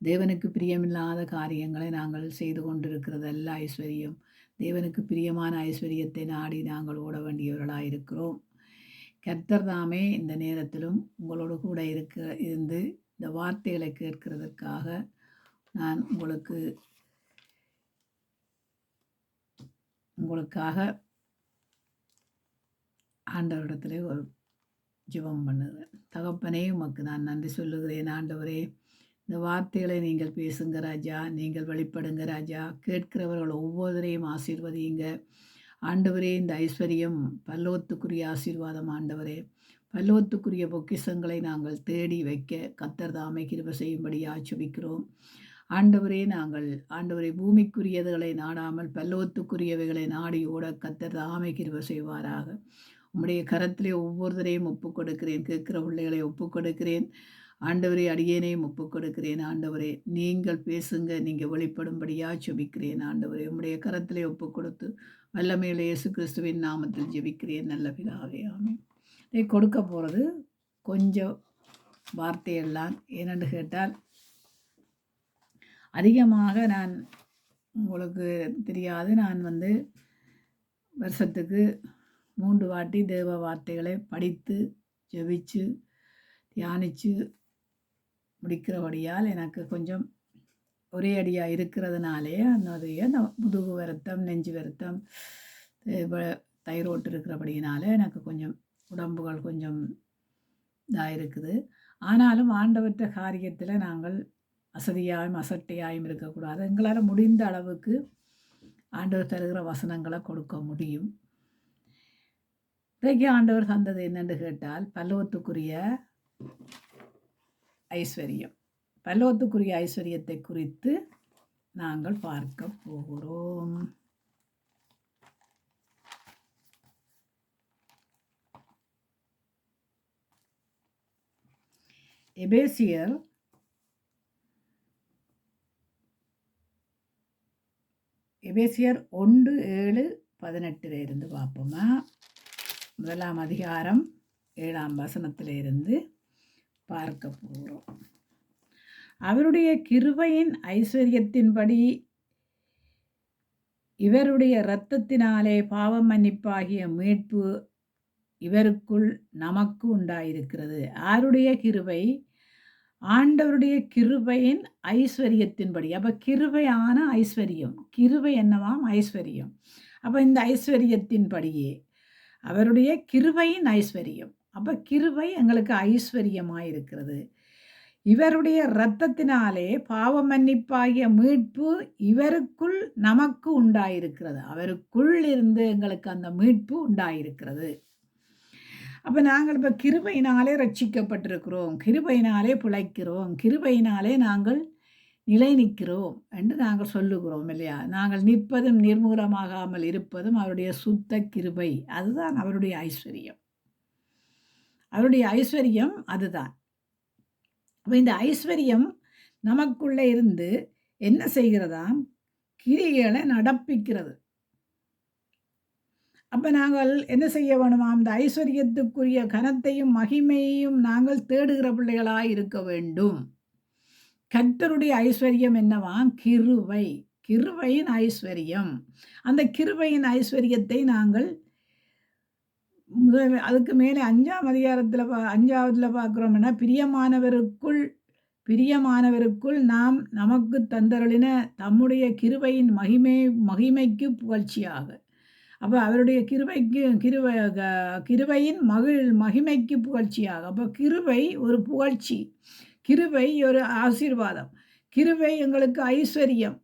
தேவனுக்கு பிரியமில்லாத காரியங்களை நாங்கள் செய்து கொண்டிருக்கிறதல்ல ஐஸ்வர்யம். தேவனுக்கு பிரியமான ஐஸ்வர்யத்தை நாடி நாங்கள் ஓட வேண்டியவர்களாக இருக்கிறோம். கர்த்தர் தாமே இந்த நேரத்திலும் உங்களோடு கூட இருந்து இந்த வார்த்தைகளை கேட்கிறதற்காக நான் உங்களுக்காக ஆண்டவரிடத்திலே ஒரு ஜெபம் பண்ணுகிறேன். தகப்பனே, உமக்கு நான் நன்றி சொல்லுகிறேன். ஆண்டவரே, இந்த வார்த்தைகளை நீங்கள் பேசுங்க ராஜா, நீங்கள் வெளிப்படுங்க ராஜா. கேட்கிறவர்கள் ஒவ்வொருவரையும் ஆசீர்வதியுங்க ஆண்டவரே. இந்த ஐஸ்வர்யம் பல்லோத்துக்குரிய ஆசீர்வாதம் ஆண்டவரே. பல்லோத்துக்குரிய பொக்கிஷங்களை நாங்கள் தேடி வைக்க கர்த்தர் தாமே கிருபை செய்யும்படி ஆட்சேபிக்கிறோம் ஆண்டவரே. ஆண்டவரே, பூமிக்குரியதுகளை நாடாமல் பல்லோத்துக்குரியவைகளை நாடி ஓட கர்த்தர் தாமே கிருபை செய்வாராக. உம்முடைய கரத்திலே ஒவ்வொருத்தரையும் ஒப்புக் கொடுக்கிறேன். கேட்கிற பிள்ளைகளை ஒப்புக் கொடுக்கிறேன் ஆண்டவரே. அடியேனையும் ஒப்புக் கொடுக்கிறேன் ஆண்டவரே. நீங்கள் பேசுங்க, நீங்கள் வெளிப்படும்படியாக ஜெபிக்கிறேன் ஆண்டவரே. உம்முடைய கரத்திலே ஒப்புக் கொடுத்து வல்லமையுள்ள இயேசு கிறிஸ்துவின் நாமத்தில் ஜெபிக்கிறேன் நல்ல பிதாவே, ஆமென். இதை கொடுக்க போகிறது கொஞ்சம் வார்த்தையெல்லாம். ஏனென்று கேட்டால், அதிகமாக நான் உங்களுக்கு தெரியாது, நான் வருஷத்துக்கு 3 வாட்டி தேவ வார்த்தைகளை படித்து ஜெபிச்சு தியானித்து முடிக்கிறபடியால் எனக்கு கொஞ்சம் ஒரே அடியாக இருக்கிறதுனாலே அந்த முதுகு வருத்தம், நெஞ்சு வருத்தம், தைரோட்டு இருக்கிறபடியினால எனக்கு கொஞ்சம் உடம்புகள் கொஞ்சம் இதாக இருக்குது. ஆனாலும் ஆண்டவற்ற காரியத்தில் நாங்கள் அசதியாயும் அசட்டையாயும் இருக்கக்கூடாது. எங்களால் முடிந்த அளவுக்கு ஆண்டவர் தருகிற வசனங்களை கொடுக்க முடியும். இன்றைக்கு ஆண்டவர் தந்தது என்னென்று கேட்டால், பல்லவத்துக்குரிய ஐஸ்வர்யம். பல்லவத்துக்குரிய ஐஸ்வர்யத்தை குறித்து நாங்கள் பார்க்க போகிறோம். எபேசியர் 1:7-18 இருந்து பார்ப்போமா. 1ஆம் அதிகாரம் 7ஆம் வசனத்திலிருந்து பார்க்க போகிறோம். அவருடைய கிருபையின் ஐஸ்வர்யத்தின்படி இவருடைய இரத்தத்தினாலே பாவம் மன்னிப்பாகிய மீட்பு இவருக்குள் நமக்கு உண்டாயிருக்கிறது. யாருடைய கிருபை? ஆண்டவருடைய கிருபையின் ஐஸ்வர்யத்தின்படி. அப்போ கிருபையான ஐஸ்வர்யம், கிருபை என்னவாம்? ஐஸ்வர்யம். அப்போ இந்த ஐஸ்வர்யத்தின்படியே அவருடைய கிருபையின் ஐஸ்வர்யம். அப்போ கிருபை எங்களுக்கு ஐஸ்வர்யமாக இருக்கிறது. இவருடைய இரத்தத்தினாலே பாவ மன்னிப்பாகிய மீட்பு இவருக்குள் நமக்கு உண்டாயிருக்கிறது. அவருக்குள் இருந்து எங்களுக்கு அந்த மீட்பு உண்டாயிருக்கிறது. அப்போ நாங்கள் இப்போ கிருபையினாலே ரட்சிக்கப்பட்டிருக்கிறோம், கிருபையினாலே பிழைக்கிறோம், கிருபையினாலே நாங்கள் நிலை நிற்கிறோம் என்று நாங்கள் சொல்லுகிறோம் இல்லையா. நாங்கள் நிற்பதும் நிர்மூலமாகாமல் இருப்பதும் அவருடைய சுத்த கிருபை. அதுதான் அவருடைய ஐஸ்வர்யம். அவருடைய ஐஸ்வர்யம் அதுதான். அப்போ இந்த ஐஸ்வர்யம் நமக்குள்ளே இருந்து என்ன செய்கிறதாம்? கிரியைகளை நடப்பிக்கிறது. அப்போ நாங்கள் என்ன செய்ய வேணுமா? இந்த ஐஸ்வர்யத்துக்குரிய கனத்தையும் மகிமையையும் நாங்கள் தேடுகிற பிள்ளைகளாக இருக்க வேண்டும். கர்த்தருடைய ஐஸ்வர்யம் என்னவாம்? கிருபை. கிருபையின் ஐஸ்வர்யம். அந்த கிருபையின் ஐஸ்வர்யத்தை நாங்கள் அதுக்கு மேலே 5ஆம் அதிகாரத்தில் 5ஆவதுல பார்க்குறோம்னா, பிரியமானவருக்குள் நாம் நமக்கு தந்தருளின தம்முடைய கிருபையின் மகிமைக்கு புகழ்ச்சியாக. அப்போ அவருடைய கிருபையின் மகிமைக்கு புகழ்ச்சியாக. அப்போ கிருபை ஒரு புகழ்ச்சி, கிருபை ஒரு ஆசீர்வாதம், கிருபை எங்களுக்கு ஐஸ்வர்யம்.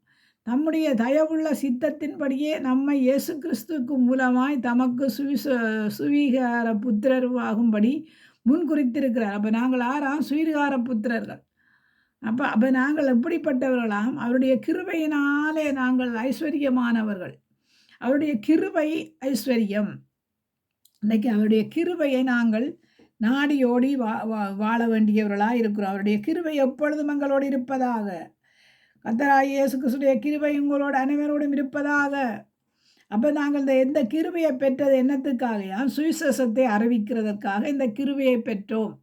நம்முடைய தயவுள்ள சித்தத்தின்படியே நம்மை இயேசு கிறிஸ்துவுக்கு மூலமாய் தமக்கு சுவீகார புத்திரருவாகும்படி முன்குறித்திருக்கிறார். அப்போ நாங்கள் ஆறாம் சுவீகார புத்திரர்கள். அப்போ நாங்கள் எப்படிப்பட்டவர்களாம்? அவருடைய கிருபையினாலே நாங்கள் ஐஸ்வர்யமானவர்கள். அவருடைய கிருபை ஐஸ்வர்யம். இன்றைக்கு அவருடைய கிருபையை நாங்கள் நாடி ஓடி வாழ வேண்டியவர்களாக இருக்கிறோம். அவருடைய கிருபை எப்பொழுதும் எங்களோடு இருப்பதாக. கர்த்தராகிய இயேசு கிறிஸ்துவின் கிருபை உங்களோடு அனைவரோடும் இருப்பதாக. அப்போ நாங்கள் எந்த கிருபையை பெற்றது என்னத்துக்காக? சுவிசேஷத்தை அறிவிக்கிறதற்காக இந்த கிருபையை பெற்றோம்.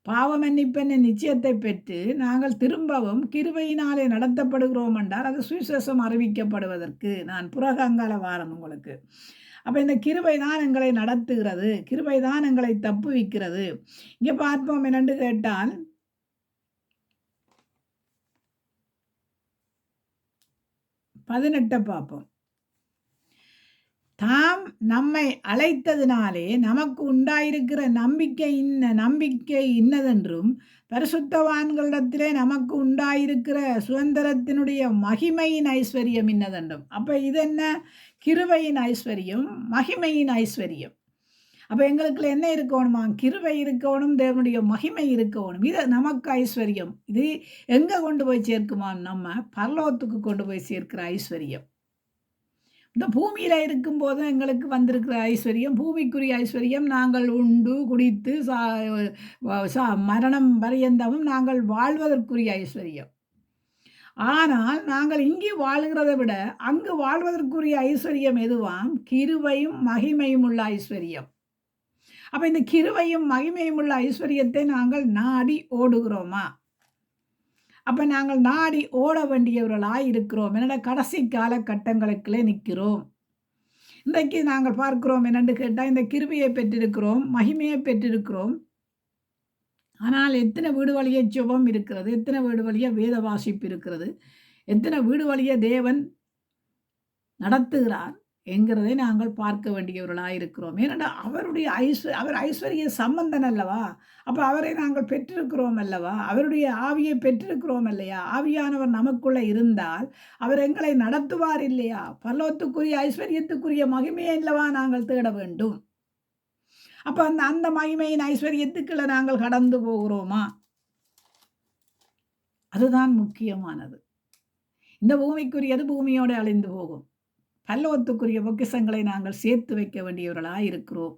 பாவ மன்னிப்பென்ன நிச்சயத்தை பெற்று நாங்கள் திரும்பவும் கிருபையினாலே நடத்தப்படுகிறோம் என்றால் அது சுவிசேஷம் அறிவிக்கப்படுவதற்கு. நான் புறகங்கால வாரம் உங்களுக்கு. அப்போ இந்த கிருபை தான் எங்களை நடத்துகிறது, கிருபை தான் எங்களை தப்புவிக்கிறது. இங்கே பார்ப்போம் என்னென்று கேட்டால் 18 பார்ப்போம். தாம் நம்மை அழைத்ததினாலே நமக்கு உண்டாயிருக்கிற நம்பிக்கை இன்னதென்றும் பரிசுத்தவான்களிடத்திலே நமக்கு உண்டாயிருக்கிற சுதந்திரத்தினுடைய மகிமையின் ஐஸ்வர்யம் இன்னதென்றும். அப்போ இது என்ன? கிருபையின் ஐஸ்வர்யம், மகிமையின் ஐஸ்வர்யம். அப்போ எங்களுக்குள்ள என்ன இருக்கணுமா? கிருபை இருக்கணும், தேவனுடைய மகிமை இருக்கணும். இது நமக்கு ஐஸ்வர்யம். இது எங்கே கொண்டு போய் சேர்க்குமா? நம்ம பரலோகத்துக்கு கொண்டு போய் சேர்க்கிற ஐஸ்வர்யம். இந்த பூமியில் இருக்கும்போதும் எங்களுக்கு வந்திருக்கிற ஐஸ்வர்யம், பூமிக்குரிய ஐஸ்வர்யம். நாங்கள் உண்டு குடித்து மரணம் பரியந்தமும் நாங்கள் வாழ்வதற்குரிய ஐஸ்வர்யம். ஆனால் நாங்கள் இங்கே வாழ்கிறதை விட அங்கு வாழ்வதற்குரிய ஐஸ்வர்யம் எதுவாம்? கிருபையும் மகிமையும் உள்ள ஐஸ்வர்யம். அப்போ இந்த கிருபையும் மகிமையும் உள்ள ஐஸ்வர்யத்தை நாங்கள் நாடி ஓடுகிறோமா? அப்போ நாங்கள் நாடி ஓட வேண்டியவர்களாக இருக்கிறோம். என்னோட கடைசி காலகட்டங்களுக்குள்ளே நிற்கிறோம். இன்றைக்கு நாங்கள் பார்க்கிறோம் என்னென்று கேட்டால், இந்த கிருபையை பெற்றிருக்கிறோம், மகிமையை பெற்றிருக்கிறோம். ஆனால் எத்தனை வீடு வழிய ஜெபம் இருக்கிறது, எத்தனை வீடு வழிய வேத வாசிப்பு இருக்கிறது, எத்தனை வீடு வழிய தேவன் நடத்துகிறார் என்கிறதை நாங்கள் பார்க்க வேண்டியவர்களாக இருக்கிறோம். ஏனென்றால் அவருடைய அவர் ஐஸ்வர்ய சம்பந்தன் அல்லவா? அப்போ அவரை நாங்கள் பெற்றிருக்கிறோம் அல்லவா? அவருடைய ஆவியை பெற்றிருக்கிறோம் இல்லையா? ஆவியானவர் நமக்குள்ளே இருந்தால் அவர் எங்களை நடத்துவார் இல்லையா? பரலோகத்துக்குரிய ஐஸ்வர்யத்துக்குரிய மகிமையை அல்லவா நாங்கள் தேட வேண்டும். அப்போ அந்த மகிமையின் ஐஸ்வர்யத்துக்குள்ள நாங்கள் கடந்து போகிறோமா? அதுதான் முக்கியமானது. இந்த பூமிக்குரியது பூமியோடு அழிந்து போகும். பரலோகத்துக்குரிய பொக்கிஷங்களை நாங்கள் சேர்த்து வைக்க வேண்டியவர்களாக இருக்கிறோம்.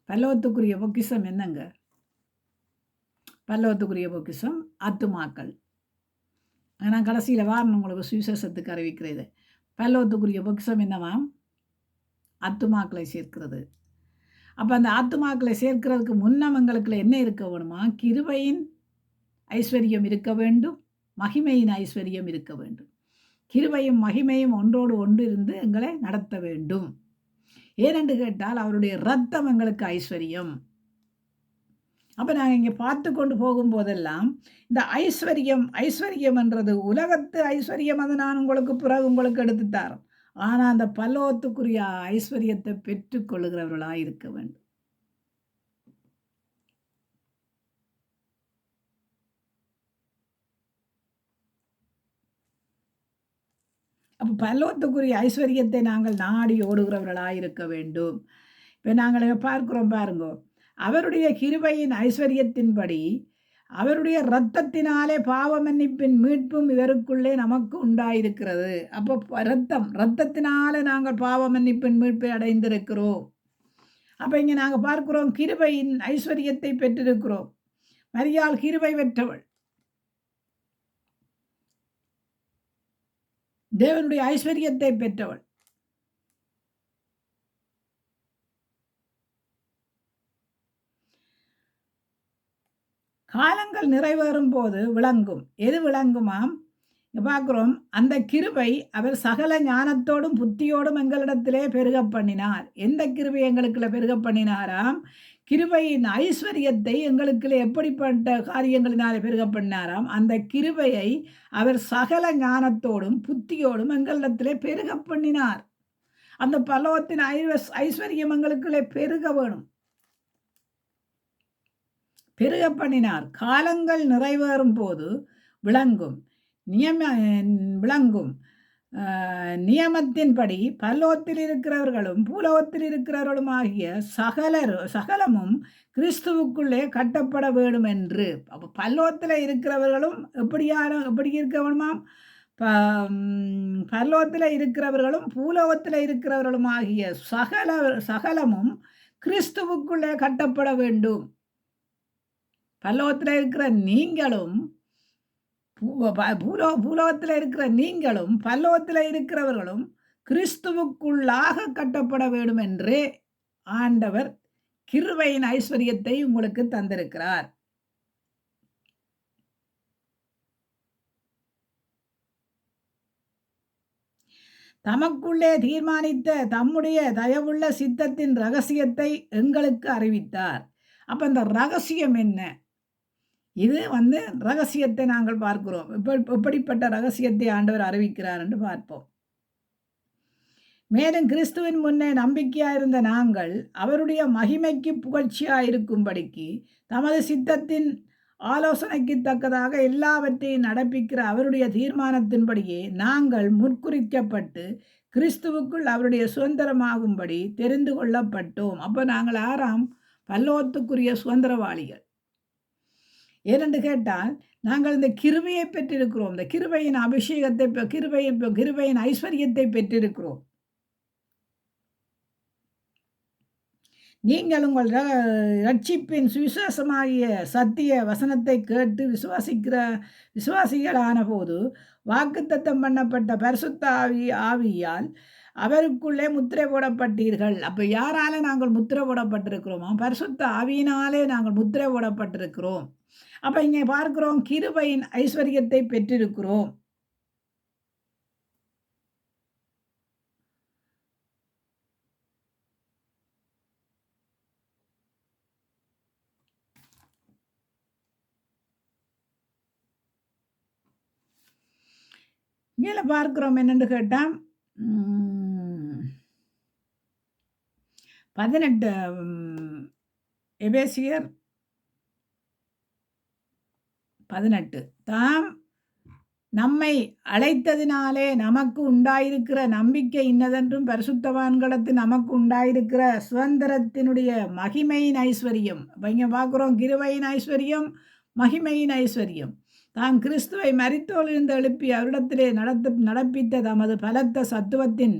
பரலோகத்துக்குரிய பொக்கிஷம் என்னங்க? பரலோகத்துக்குரிய பொக்கிஷம் ஆத்துமாக்கள். நான் கடைசியில் வாரம் உங்களுக்கு சுவிசேஷத்துக்கு அறிவிக்கிறது. பரலோகத்துக்குரிய பொக்கிஷம் என்னவாம்? ஆத்துமாக்களை சேர்க்கிறது. அப்போ அந்த ஆத்துமாக்களை சேர்க்கிறதுக்கு முன்னம் எங்களுக்குள்ள என்ன இருக்க வேணுமா? கிருபையின் ஐஸ்வர்யம் இருக்க வேண்டும், மகிமையின் ஐஸ்வர்யம் இருக்க வேண்டும். கிருபையும் மகிமையும் ஒன்றோடு ஒன்று இருந்து எங்களை நடத்த வேண்டும். ஏனென்று கேட்டால் அவருடைய இரத்தம் எங்களுக்கு ஐஸ்வர்யம். அப்போ நாங்கள் இங்கே பார்த்து கொண்டு போகும்போதெல்லாம் இந்த ஐஸ்வர்யம் என்றது உலகத்து ஐஸ்வர்யம். அதை நான் உங்களுக்கு எடுத்து தரேன். ஆனால் அந்த பரலோகத்துக்குரிய ஐஸ்வர்யத்தை பெற்றுக்கொள்ளுகிறவர்களாக இருக்க வேண்டும். அப்போ பரலோகத்துக்குரிய ஐஸ்வர்யத்தை நாங்கள் நாடி ஓடுகிறவர்களாக இருக்க வேண்டும். இப்போ நாங்கள் பார்க்கிறோம் பாருங்க, அவருடைய கிருபையின் ஐஸ்வர்யத்தின்படி அவருடைய இரத்தத்தினாலே பாவ மன்னிப்பின் மீட்பும் இவருக்குள்ளே நமக்கு உண்டாயிருக்கிறது. அப்போ இரத்தத்தினாலே நாங்கள் பாவ மன்னிப்பின் மீட்பை அடைந்திருக்கிறோம். அப்போ இங்கே நாங்கள் பார்க்கிறோம் கிருபையின் ஐஸ்வர்யத்தை பெற்றிருக்கிறோம். மரியாள் கிருபை பெற்றவள், தேவனுடைய ஐஸ்வர்யத்தை பெற்றவள். காலங்கள் நிறைவேறும் போது விளங்கும். எது விளங்குமாம்? பார்க்கிறோம், அந்த கிருபை அவர் சகல ஞானத்தோடும் புத்தியோடும் எங்களிடத்திலே பெருக பண்ணினார். எந்த கிருபை எங்களுக்குள்ள பெருக பண்ணினாராம்? கிருபையின் ஐஸ்வர்யத்தை எங்களுக்குள்ள எப்படிப்பட்ட காரியங்களினாலே பெருக பண்ணாராம்? அந்த கிருபையை அவர் சகல ஞானத்தோடும் புத்தியோடும் எங்களிடத்திலே பெருக பண்ணினார். அந்த பரலோகத்தின் ஐஸ்வர்யம் எங்களுக்குள்ளே பெருக வேணும், பெருக பண்ணினார். காலங்கள் நிறைவேறும் போது விளங்கும். நியமத்தின்படி பரலோகத்தில் இருக்கிறவர்களும் பூலோகத்தில் இருக்கிறவர்களும் ஆகிய சகலமும் கிறிஸ்துவுக்குள்ளே கட்டப்பட வேண்டும் என்று. அப்போ பரலோகத்தில் இருக்கிறவர்களும் எப்படி இருக்க வேணுமாம்? பரலோகத்தில் இருக்கிறவர்களும் பூலோகத்தில் இருக்கிறவர்களும் ஆகிய சகலமும் கிறிஸ்துவுக்குள்ளே கட்டப்பட வேண்டும். பரலோகத்தில் இருக்கிற நீங்களும் பூலோகத்தில் இருக்கிற நீங்களும் பரலோகத்தில் இருக்கிறவர்களும் கிறிஸ்துவுக்குள்ளாக கட்டப்பட வேண்டும் என்றே ஆண்டவர் கிருபையின் ஐஸ்வர்யத்தை உங்களுக்கு தந்திருக்கிறார். தமக்குள்ளே தீர்மானித்த தம்முடைய தயவுள்ள சித்தத்தின் ரகசியத்தை எங்களுக்கு அறிவித்தார். அப்ப இந்த ரகசியம் என்ன? இது ரகசியத்தை நாங்கள் பார்க்கிறோம். எப்படிப்பட்ட ரகசியத்தை ஆண்டவர் அறிவிக்கிறார் என்று பார்ப்போம். மேலும் கிறிஸ்துவின் முன்னே நம்பிக்கையாயிருந்த நாங்கள் அவருடைய மகிமைக்கு புகழ்ச்சியாயிருக்கும்படிக்கு தமது சித்தத்தின் ஆலோசனைக்கு தக்கதாக எல்லாவற்றையும் நடப்பிக்கிற அவருடைய தீர்மானத்தின்படியே நாங்கள் முற்குறிக்கப்பட்டு கிறிஸ்துவுக்குள் அவருடைய சுதந்திரமாகும்படி தெரிந்து கொள்ளப்பட்டோம். அப்போ நாங்கள் ஆறாம் பல்லோத்துக்குரிய சுதந்திரவாளிகள். ஏனென்று கேட்டால் நாங்கள் இந்த கிருபையை பெற்றிருக்கிறோம். இந்த கிருபையின் அபிஷேகத்தை கிருபையின் ஐஸ்வர்யத்தை பெற்றிருக்கிறோம். நீங்கள் உங்கள் ரட்சிப்பின் சுவிசேஷமாகிய சத்திய வசனத்தை கேட்டு விசுவாசிகளான போது வாக்குத்தத்தம் பண்ணப்பட்ட பரிசுத்த ஆவியால் அவருக்குள்ளே முத்திரை போடப்பட்டீர்கள். அப்போ யாரால நாங்கள் முத்திரை போடப்பட்டிருக்கிறோமா? பரிசுத்த ஆவியினாலே நாங்கள் முத்திரை போடப்பட்டிருக்கிறோம். அப்போ இங்கே பார்க்கிறோம், கிருபையின் ஐஸ்வர்யத்தை பெற்றிருக்கிறோம். மேலே பார்க்கிறோம் என்னென்று கேட்டால் 18 எபேசியர் 18 தாம் நம்மை அழைத்ததினாலே நமக்கு உண்டாயிருக்கிற நம்பிக்கை இன்னதென்றும் பரிசுத்தவான்களத்து நமக்கு உண்டாயிருக்கிற சுதந்திரத்தினுடைய மகிமையின் ஐஸ்வர்யம். இப்போ இங்கே பார்க்குறோம், கிருபையின் ஐஸ்வர்யம், மகிமையின் ஐஸ்வர்யம். தாம் கிறிஸ்துவை மரித்தோலிருந்து எழுப்பி அவரிடத்திலே நடப்பித்த தமது பலத்த சத்துவத்தின்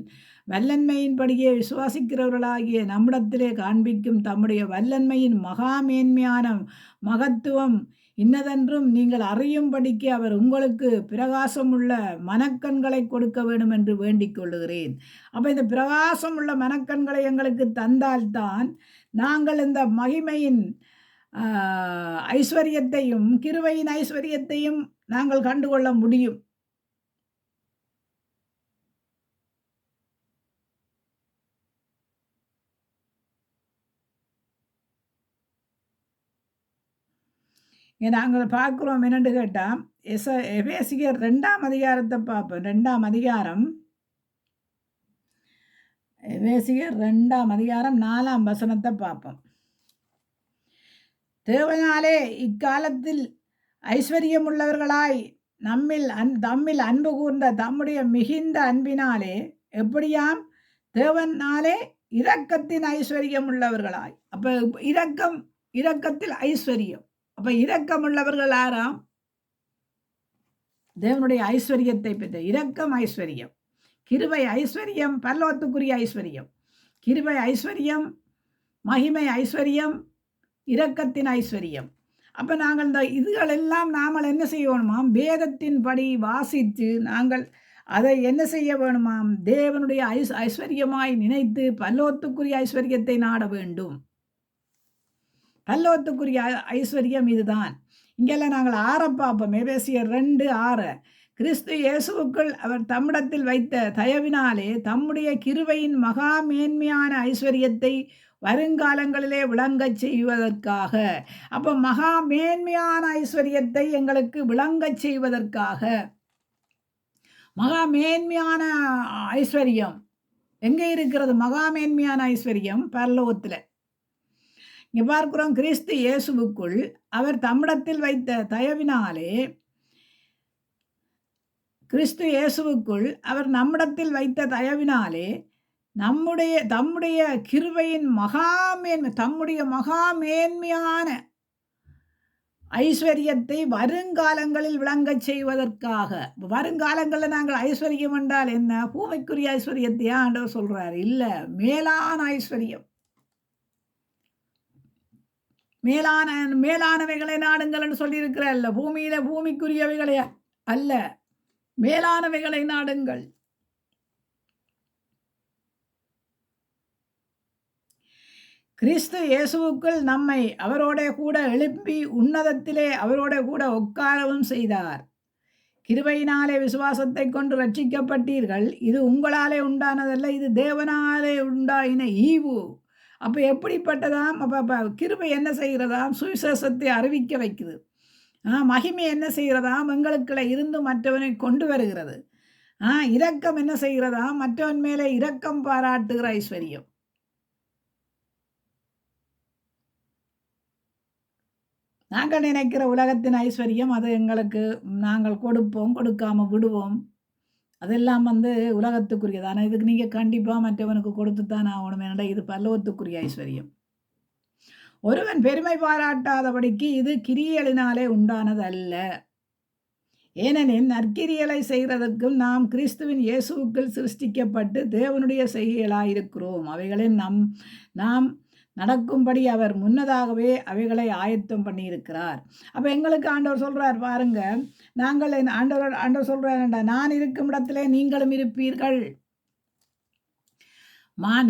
வல்லன்மையின்படியே விசுவாசிக்கிறவர்களாகிய நம்மிடத்திலே காண்பிக்கும் தம்முடைய வல்லன்மையின் மகாமேன்மையான மகத்துவம் இன்னதென்றும் நீங்கள் அறியும்படிக்கு அவர் உங்களுக்கு பிரகாசமுள்ள மனக்கண்களை கொடுக்க வேண்டும் என்று வேண்டிக் கொள்ளுகிறேன். அப்போ இந்த பிரகாசமுள்ள மனக்கண்களை எங்களுக்கு தந்தால்தான் நாங்கள் இந்த மகிமையின் ஐஸ்வர்யத்தையும் கிருபையின் ஐஸ்வர்யத்தையும் நாங்கள் கண்டுகொள்ள முடியும். நாங்கள் பார்க்குறோம் என்னென்று கேட்டால் எபேசியர் 2ஆம் அதிகாரத்தை பார்ப்போம். 2ஆம் அதிகாரம், எபேசியர் 2ஆம் அதிகாரம் 4ஆம் வசனத்தை பார்ப்போம். தேவனாலே இக்காலத்தில் ஐஸ்வர்யமுள்ளவர்களாய் தம்மில் அன்பு கூர்ந்த தம்முடைய மிகுந்த அன்பினாலே எப்படியாம் தேவனாலே இரக்கத்தின் ஐஸ்வர்யம் உள்ளவர்களாய். அப்போ இரக்கத்தில் ஐஸ்வர்யம். அப்போ இரக்கம் உள்ளவர்கள் யாராம்? தேவனுடைய ஐஸ்வர்யத்தை பெற்ற இரக்கம் ஐஸ்வர்யம். கிருபை ஐஸ்வர்யம், பரலோகத்துக்குரிய ஐஸ்வர்யம். கிருபை ஐஸ்வர்யம், மகிமை ஐஸ்வர்யம், இரக்கத்தின் ஐஸ்வர்யம். அப்போ நாங்கள் இந்த இதுகளெல்லாம் நாங்கள் என்ன செய்யணுமாம்? வேதத்தின்படி வாசித்து நாங்கள் அதை என்ன செய்ய வேணுமாம்? தேவனுடைய ஐஸ்வர்யமாய் நினைத்து பரலோகத்துக்குரிய ஐஸ்வர்யத்தை நாட வேண்டும். பரலோகத்துக்குரிய ஐஸ்வர்யம் இதுதான். இங்கெல்லாம் நாங்கள் பார்ப்போம். எபேசியர் 2:6 கிறிஸ்து இயேசுவுக்குள் அவர் தம்மிடத்தில் வைத்த தயவினாலே தம்முடைய கிருபையின் மகா மேன்மையான ஐஸ்வர்யத்தை வருங்காலங்களிலே விளங்கச் செய்வதற்காக. அப்போ மகா மேன்மையான ஐஸ்வர்யத்தை எங்களுக்கு விளங்கச் செய்வதற்காக. மகா மேன்மையான ஐஸ்வர்யம் எங்கே இருக்கிறது? மகா மேன்மையான ஐஸ்வர்யம் பரலோகத்தில். இங்கே பார்க்கிறோம், கிறிஸ்து இயேசுவுக்குள் அவர் தம்மிடத்தில் வைத்த தயவினாலே, கிறிஸ்து இயேசுவுக்குள் அவர் நம்மிடத்தில் வைத்த தயவினாலே தம்முடைய கிருபையின் தம்முடைய மகாமேன்மையான ஐஸ்வர்யத்தை வருங்காலங்களில் விளங்கச் செய்வதற்காக. வருங்காலங்களில் நாங்கள் ஐஸ்வர்யம் என்றால் என்ன? பூமிக்குரிய ஐஸ்வர்யத்தையா ஆண்டவர் சொல்றார்? இல்லை, மேலான ஐஸ்வர்யம். மேலானவைகளை நாடுங்கள் என்று சொல்லியிருக்கிறார். அல்ல, பூமிக்குரியவைகளை அல்ல, மேலானவைகளை நாடுங்கள். கிறிஸ்து இயேசுவுக்குள் நம்மை அவரோட கூட எழுப்பி உன்னதத்திலே அவரோட கூட உட்காரவும் செய்தார். கிருபையினாலே விசுவாசத்தை கொண்டு ரட்சிக்கப்பட்டீர்கள். இது உங்களாலே உண்டானதல்ல, இது தேவனாலே உண்டாயின ஈவு. அப்போ எப்படிப்பட்டதாம்? அப்போ கிருபை என்ன செய்கிறதாம்? சுவிசேஷத்தை அறிவிக்க வைக்குது. மகிமை என்ன செய்கிறதாம்? எங்களுக்குள்ள இருந்து மற்றவனை கொண்டு வருகிறது. இரக்கம் என்ன செய்கிறதாம்? மற்றவன் மேலே இரக்கம் பாராட்டுகிற ஐஸ்வர்யம். நாங்கள் நினைக்கிற உலகத்தின் ஐஸ்வர்யம் அது எங்களுக்கு நாங்கள் கொடுப்போம், கொடுக்காம விடுவோம். அதெல்லாம் உலகத்துக்குரியது. ஆனால் இதுக்கு நீங்கள் கண்டிப்பாக மற்றவனுக்கு கொடுத்து தான் ஆகணும். ஏன்னா இது பரலோகத்துக்குரிய ஐஸ்வர்யம். ஒருவன் பெருமை பாராட்டாதபடிக்கு இது கிரியலினாலே உண்டானது அல்ல. ஏனெனில் நற்கிரியலை செய்கிறதற்கும் நாம் கிறிஸ்துவின் இயேசுவுக்குள் சிருஷ்டிக்கப்பட்டு தேவனுடைய செய்கைகளாயிருக்கிறோம். அவைகளில் நாம் நடக்கும்படி அவர் முன்னதாகவே அவைகளை ஆயத்தம் பண்ணியிருக்கிறார். அப்போ எங்களுக்கு ஆண்டவர் சொல்கிறார் பாருங்க, நாங்கள் ஆண்டவர் சொல்கிறார், நான் இருக்கும் இடத்திலே நீங்களும் இருப்பீர்கள்.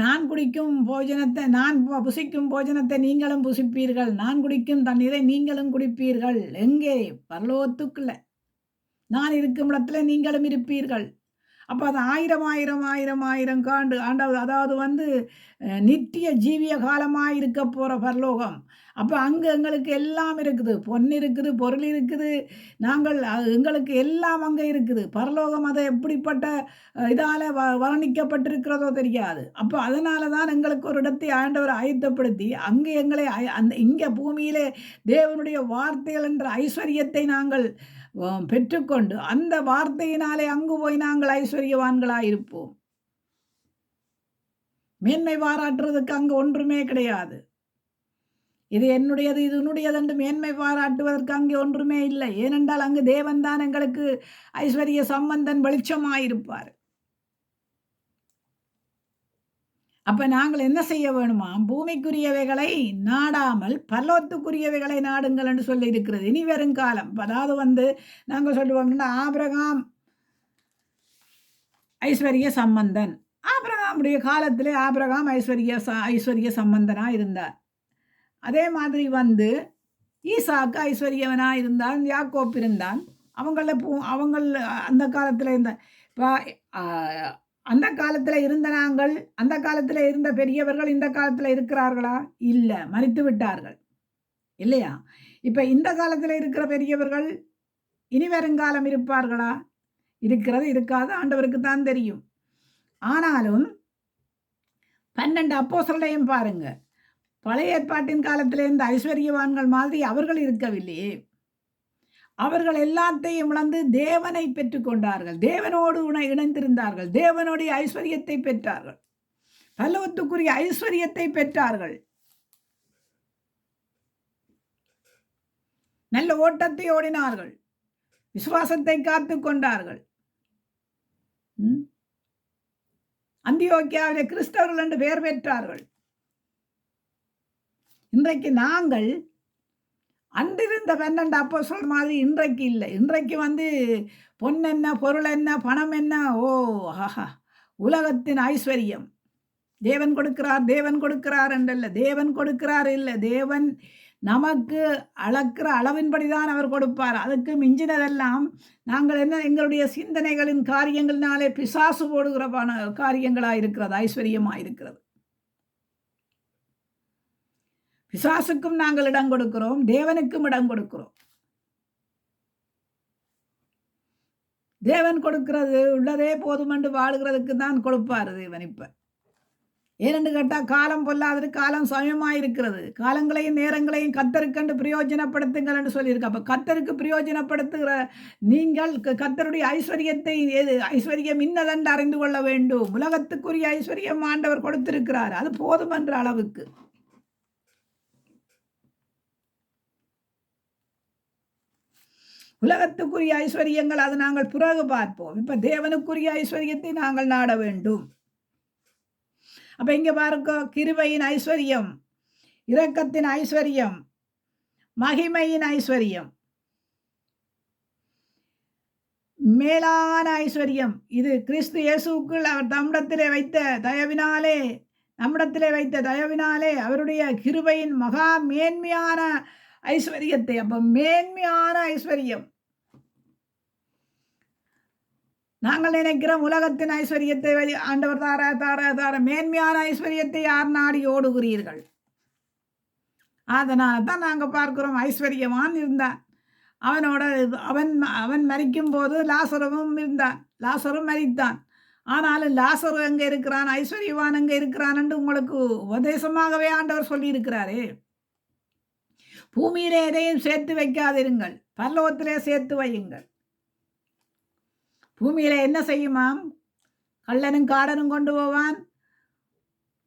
நான் குடிக்கும் போஜனத்தை, நான் புசிக்கும் போஜனத்தை நீங்களும் புசிப்பீர்கள். நான் குடிக்கும் தண்ணீரை நீங்களும் குடிப்பீர்கள். எங்கே? பரலோகத்துக்குள்ள. நான் இருக்கும் இடத்துல நீங்களும் இருப்பீர்கள். அப்போ அது 1000 காண்டு ஆண்டவர், அதாவது நித்திய ஜீவிய காலமாக இருக்க போகிற பரலோகம். அப்போ அங்கே எங்களுக்கு எல்லாம் இருக்குது. பொன் இருக்குது, பொருள் இருக்குது, எங்களுக்கு எல்லாம் அங்கே இருக்குது. பரலோகம் அதை எப்படிப்பட்ட இதால் வர்ணிக்கப்பட்டிருக்கிறதோ தெரியாது. அப்போ அதனால தான் எங்களுக்கு ஒரு இடத்தை ஆண்டவர் ஆயத்தப்படுத்தி அங்கே எங்களை இங்கே பூமியிலே தேவனுடைய வார்த்தைகள் என்ற ஐஸ்வர்யத்தை நாங்கள் பெற்றுக்கொண்டு அந்த வார்த்தையினாலே அங்கு போய் நாங்கள் ஐஸ்வர்யவான்களாக இருப்போம். மேன்மை பாராட்டுறதுக்கு அங்கு ஒன்றுமே கிடையாது. இது என்னுடையது, இது உன்னுடையது என்று மேன்மை பாராட்டுவதற்கு அங்கே ஒன்றுமே இல்லை. ஏனென்றால் அங்கு தேவன் தான் எங்களுக்கு ஐஸ்வர்ய சம்பந்தன் வெளிச்சமாயிருப்பார். அப்போ நாங்கள் என்ன செய்ய வேணுமா? பூமிக்குரியவைகளை நாடாமல் பரலோகத்துக்குரியவைகளை நாடுங்கள் என்று சொல்லி இருக்கிறது. இனி வருங்காலம், அதாவது நாங்கள் சொல்லுவோம்னா ஆபிரகாம் ஐஸ்வர்ய சம்பந்தன். ஆபிரகாமுடைய காலத்திலே ஆபிரகாம் ஐஸ்வர்ய சம்பந்தனாக இருந்தார். அதே மாதிரி ஈசாக்கு ஐஸ்வர்யவனாக இருந்தான், யாக்கோப் இருந்தான். அவங்க அந்த காலத்தில் இருந்த அந்த காலத்தில் இருந்த நாங்கள், அந்த காலத்தில் இருந்த பெரியவர்கள் இந்த காலத்தில் இருக்கிறார்களா? இல்லை, மரித்து விட்டார்கள் இல்லையா? இப்போ இந்த காலத்தில் இருக்கிற பெரியவர்கள் இனி வருங்காலம் இருப்பார்களா? இருக்கிறது இருக்காது ஆண்டவருக்கு தான் தெரியும். ஆனாலும் 12 அப்போஸ்தலரையும் பாருங்க, பழைய ஏற்பாட்டின் காலத்தில் இருந்த ஐஸ்வர்யவான்கள் மாதிரி அவர்கள் இருக்கவில்லையே. அவர்கள் எல்லாத்தையும் இழந்து தேவனை பெற்றுக்கொண்டார்கள், தேவனோடு இணைந்திருந்தார்கள், தேவனுடைய ஐஸ்வர்யத்தை பெற்றார்கள், பரலோகத்துக்குரிய ஐஸ்வர்யத்தை பெற்றார்கள். நல்ல ஓட்டத்தை ஓடினார்கள், விசுவாசத்தை காத்து கொண்டார்கள். அந்தியோக்கியாவிலே கிறிஸ்தவர்கள் என்று பெயர் பெற்றார்கள். இன்றைக்கு நாங்கள் அன்றிருந்த 12 அப்போஸ்தலர் மாதிரி இன்றைக்கு இல்லை. இன்றைக்கு பொன் என்ன, பொருள் என்ன, பணம் என்ன, ஆஹா, உலகத்தின் ஐஸ்வர்யம். தேவன் கொடுக்கிறார், தேவன் கொடுக்கிறார் என்றல்ல, தேவன் கொடுக்கிறார் இல்லை, தேவன் நமக்கு அளக்கிற அளவின்படிதான் அவர் கொடுப்பார். அதுக்கு மிஞ்சினதெல்லாம் நாங்கள் எங்களுடைய சிந்தனைகளின் காரியங்களினாலே பிசாசு போடுகிற காரியங்களாக இருக்கிறது, ஐஸ்வர்யமாக இருக்கிறது. பிசாசுக்கும் நாங்கள் இடம் கொடுக்கிறோம், தேவனுக்கும் இடம் கொடுக்கிறோம். தேவன் கொடுக்கிறது உள்ளதே போதும் என்று வாழ்கிறதுக்கு தான் கொடுப்பார் தேவன். இப்ப ஏனென்று கேட்டால் காலம் பொல்லாதது, காலம் சமயமாயிருக்கிறது. காலங்களையும் நேரங்களையும் கர்த்தருக்கென்று பிரயோஜனப்படுத்துங்கள் என்று சொல்லியிருக்கு. அப்போ கர்த்தருக்கு பிரயோஜனப்படுத்துகிற நீங்கள் கர்த்தருடைய ஐஸ்வர்யம் இன்னதென்று அறிந்து கொள்ள வேண்டும். உலகத்துக்குரிய ஐஸ்வர்யம் ஆண்டவர் கொடுத்திருக்கிறார், அது போதும் என்ற அளவுக்கு. உலகத்துக்குரிய ஐஸ்வர்யங்கள் அது நாங்கள் பிறகு பார்ப்போம். இப்ப தேவனுக்குரிய ஐஸ்வர்யத்தை நாங்கள் நாட வேண்டும். அப்ப இங்க பாருங்க, கிருபையின் ஐஸ்வர்யம், இரக்கத்தின் ஐஸ்வர்யம், மகிமையின் ஐஸ்வர்யம், மேலான ஐஸ்வர்யம். இது கிறிஸ்து இயேசுக்குள் அவர் தம்மிடத்திலே வைத்த தயவினாலே நம்மிடத்திலே வைத்த தயவினாலே அவருடைய கிருபையின் மகா மேன்மையான ஐஸ்வர்யத்தை, அப்ப மேன்மையான ஐஸ்வர்யம் நாங்கள் நினைக்கிறோம் உலகத்தின் ஐஸ்வர்யத்தை ஆண்டவர் தார தார தார மேன்மையான ஐஸ்வர்யத்தை யார் நாடி ஓடுகிறீர்கள்? அதனால தான் நாங்கள் பார்க்கிறோம் ஐஸ்வர்யவான் இருந்தான். அவனோட அவன் அவன் மரிக்கும் போது லாசருவும் இருந்தான். லாசரும் மரித்தான். ஆனாலும் லாசரு எங்கே இருக்கிறான், ஐஸ்வர்யவான் எங்கே இருக்கிறான் என்று உங்களுக்கு உபதேசமாகவே ஆண்டவர் சொல்லியிருக்கிறாரே. பூமியிலே எதையும் சேர்த்து வைக்காதிருங்கள், பரலோகத்திலே சேர்த்து வையுங்கள். பூமியில என்ன செய்யுமாம்? கள்ளனும் காடனும் கொண்டு போவான்,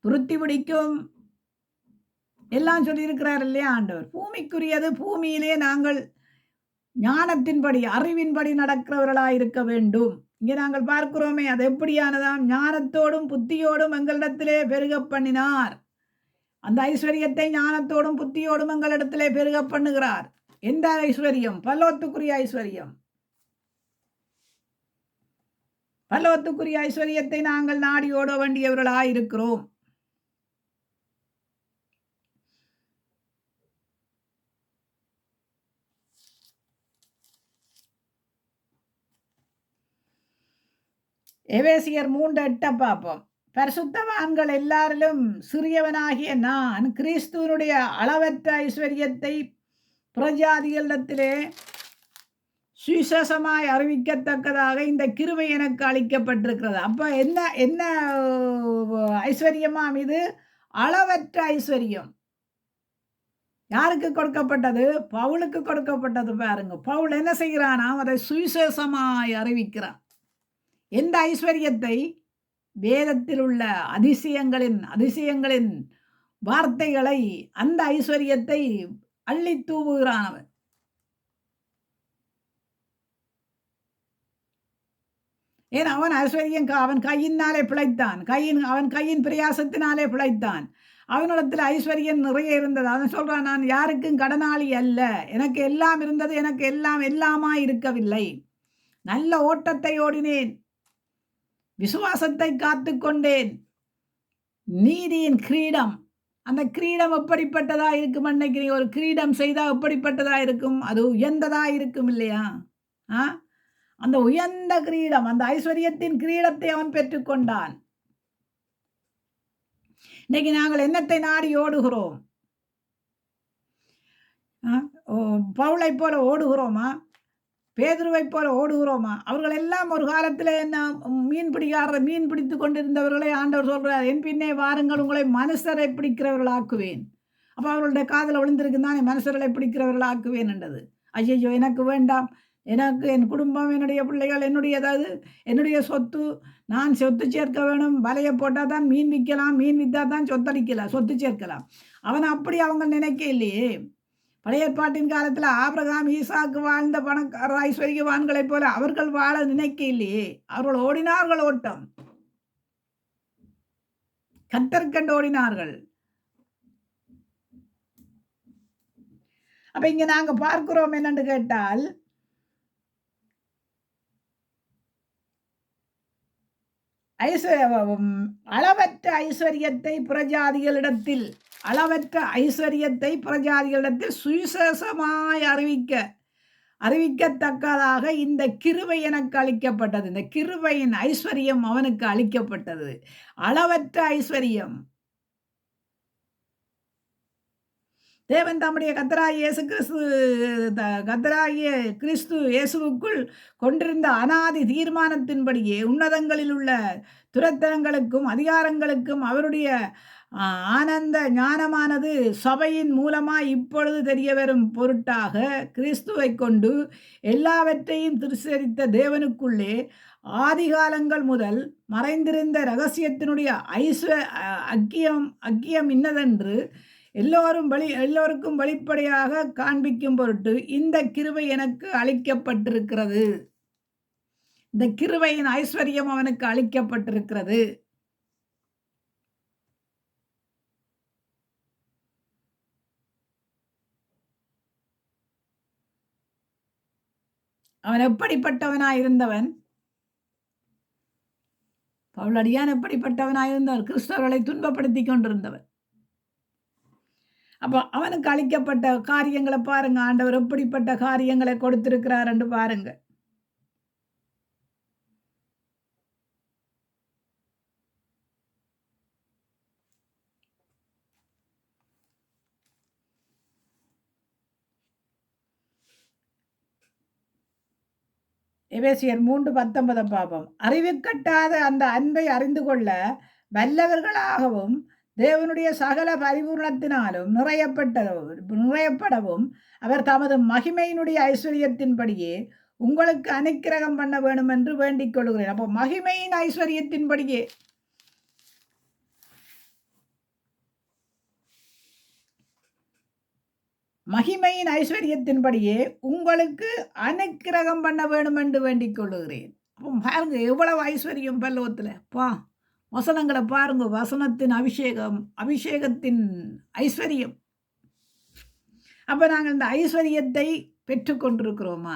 துருத்தி பிடிக்கும், எல்லாம் சொல்லியிருக்கிறார் இல்லையா ஆண்டவர். பூமிக்குரியது பூமியிலே நாங்கள் ஞானத்தின்படி அறிவின்படி நடக்கிறவர்களாக இருக்க வேண்டும். இங்கே நாங்கள் பார்க்கிறோமே, அது எப்படியானதாம்? ஞானத்தோடும் புத்தியோடும் எங்களிடத்திலே பெருக பண்ணினார். அந்த ஐஸ்வர்யத்தை ஞானத்தோடும் புத்தியோடும் எங்களிடத்திலே பெருக பண்ணுகிறார். எந்த ஐஸ்வர்யம்? பரலோகத்துக்குரிய ஐஸ்வர்யம். பரலோகத்துக்குரிய ஐஸ்வர்யத்தை நாங்கள் நாடி ஓட வேண்டியவர்களாக இருக்கிறோம். எபேசியர் 3:8 பார்ப்போம். பரிசுத்தவான்கள் எல்லாரிலும் சிறியவனாகிய நான் கிறிஸ்துவனுடைய அளவற்ற ஐஸ்வர்யத்தை புறஜாதிகளிடத்திலே சுவிசேஷமாய் அறிவிக்கத்தக்கதாக இந்த கிருபை எனக்கு அளிக்கப்பட்டிருக்கிறது. அப்போ என்ன என்ன ஐஸ்வர்யமாம் இது? அளவற்ற ஐஸ்வர்யம். யாருக்கு கொடுக்கப்பட்டது? பவுலுக்கு கொடுக்கப்பட்டது. பாருங்க, பவுல் என்ன செய்கிறானா? அதை சுவிசேஷமாய் அறிவிக்கிறான். எந்த ஐஸ்வர்யத்தை? வேதத்தில் உள்ள அதிசயங்களின் வார்த்தைகளை, அந்த ஐஸ்வர்யத்தை அள்ளி தூவுகிறான் அவன். ஏன்? அவன் ஐஸ்வர்யம் அவன் கையினாலே பிழைத்தான். அவன் கையின் பிரயாசத்தினாலே பிழைத்தான். அவனிடத்தில் ஐஸ்வர்யம் நிறைய இருந்தது. அவன் சொல்றான், நான் யாருக்கும் கடனாளி அல்ல, எனக்கு எல்லாம் இருந்தது, எனக்கு எல்லாமா இருக்கவில்லை. நல்ல ஓட்டத்தை ஓடினேன், விசுவாசத்தை காத்து கொண்டேன். நீதியின் கிரீடம், அந்த கிரீடம் எப்படிப்பட்டதா இருக்கும்? அன்னைக்கு ஒரு கிரீடம் செய்தா எப்படிப்பட்டதா இருக்கும்? அது உயர்ந்ததா இருக்கும் இல்லையா? அந்த உயர்ந்த கிரீடம், அந்த ஐஸ்வர்யத்தின் கிரீடத்தை அவன் பெற்றுக்கொண்டான். இன்னைக்கு நாங்கள் என்னத்தை நாடி ஓடுகிறோம்? பவுலை போல ஓடுகிறோமா? பேதுருவை போல ஓடுகிறோமா? அவர்கள் எல்லாம் ஒரு காலத்தில் என்ன மீன் பிடித்து கொண்டிருந்தவர்களை ஆண்டவர் சொல்றார், என் பின்னே வாருங்கள், உங்களை மனுஷரை பிடிக்கிறவர்கள் ஆக்குவேன். அப்போ அவர்களுடைய காதில் விழுந்திருக்கு தானே, மனுஷர்களை பிடிக்கிறவர்கள் ஆக்குவேன் என்றது. ஐயோ, எனக்கு வேண்டாம், எனக்கு என் குடும்பம், என்னுடைய பிள்ளைகள், என்னுடைய சொத்து, நான் சொத்து சேர்க்க வேணும். வலையை போட்டால் தான் மீன் விற்கலாம், மீன் விற்றா தான் சொத்து சேர்க்கலாம். அவன் அப்படி அவங்க நினைக்க இல்லையே. பழைய ஏற்பாட்டின் காலத்தில் ஆபிரகாம் ஈசாக்கு வாழ்ந்த பணக்கார ஐஸ்வர்யவான்களைப் போல அவர்கள் வாழ நினைக்க இல்லையே. அவர்கள் ஓடினார்கள் ஓட்டம், கத்தற்கண்டு ஓடினார்கள். அப்ப இங்க நாங்க பார்க்கிறோம் என்னன்னு கேட்டால், அளவற்ற ஐஸ்வர்யத்தை புறஜாதிகளிடத்தில் சுவிசேஷமாய் அறிவிக்கத்தக்கதாக இந்த கிருபை எனக்கு அளிக்கப்பட்டது. இந்த கிருபையின் ஐஸ்வர்யம் அவனுக்கு அளிக்கப்பட்டது, அளவற்ற ஐஸ்வர்யம். தேவன் தம்முடைய கர்த்தராகிய கிறிஸ்து இயேசுவுக்குள் கொண்டிருந்த அனாதி தீர்மானத்தின்படியே உன்னதங்களில் உள்ள துரத்தனங்களுக்கும் அதிகாரங்களுக்கும் அவருடைய ஆனந்த ஞானமானது சபையின் மூலமாய் இப்பொழுது தெரிய வரும் பொருட்டாக கிறிஸ்துவை கொண்டு எல்லாவற்றையும் திருச்சரித்த தேவனுக்குள்ளே ஆதிகாலங்கள் முதல் மறைந்திருந்த இரகசியத்தினுடைய அக்கியம் இன்னதென்று எல்லோருக்கும் வெளிப்படையாக காண்பிக்கும் பொருட்டு இந்த கிருபை எனக்கு அளிக்கப்பட்டிருக்கிறது. இந்த கிருபையின் ஐஸ்வர்யம் அவனுக்கு அளிக்கப்பட்டிருக்கிறது. அவன் எப்படிப்பட்டவனாய் இருந்தவன்? பவுலடியான் எப்படிப்பட்டவனாயிருந்தார்? கிறிஸ்தவர்களை துன்பப்படுத்தி கொண்டிருந்தவன். அப்போ அவனுக்கு அளிக்கப்பட்ட காரியங்களை பாருங்க, ஆண்டவர் எப்படிப்பட்ட காரியங்களை கொடுத்திருக்கிறார் என்று பாருங்க. எபேசியர் 3:19 பாபம். அறிவுக்கட்டாத அந்த அன்பை அறிந்து கொள்ள வல்லவர்களாகவும் தேவனுடைய சகல பரிபூர்ணத்தினாலும் நிறையப்படவும் அவர் தமது மகிமையினுடைய ஐஸ்வர்யத்தின்படியே உங்களுக்கு அனுக்கிரகம் பண்ண வேணும் என்று வேண்டிக் கொள்கிறேன். அப்போ மகிமையின் ஐஸ்வர்யத்தின்படியே மகிமையின் ஐஸ்வர்யத்தின்படியே உங்களுக்கு அனுக்கிரகம் பண்ண வேணும் என்று வேண்டிக் கொள்ளுகிறேன். அப்போ பாருங்க எவ்வளவு ஐஸ்வர்யம் பல்லவத்தில் பா வசனங்களை பாருங்க. வசனத்தின் அபிஷேகத்தின் ஐஸ்வர்யம். அப்போ நாங்கள் இந்த ஐஸ்வர்யத்தை பெற்றுக்கொண்டிருக்கிறோமா?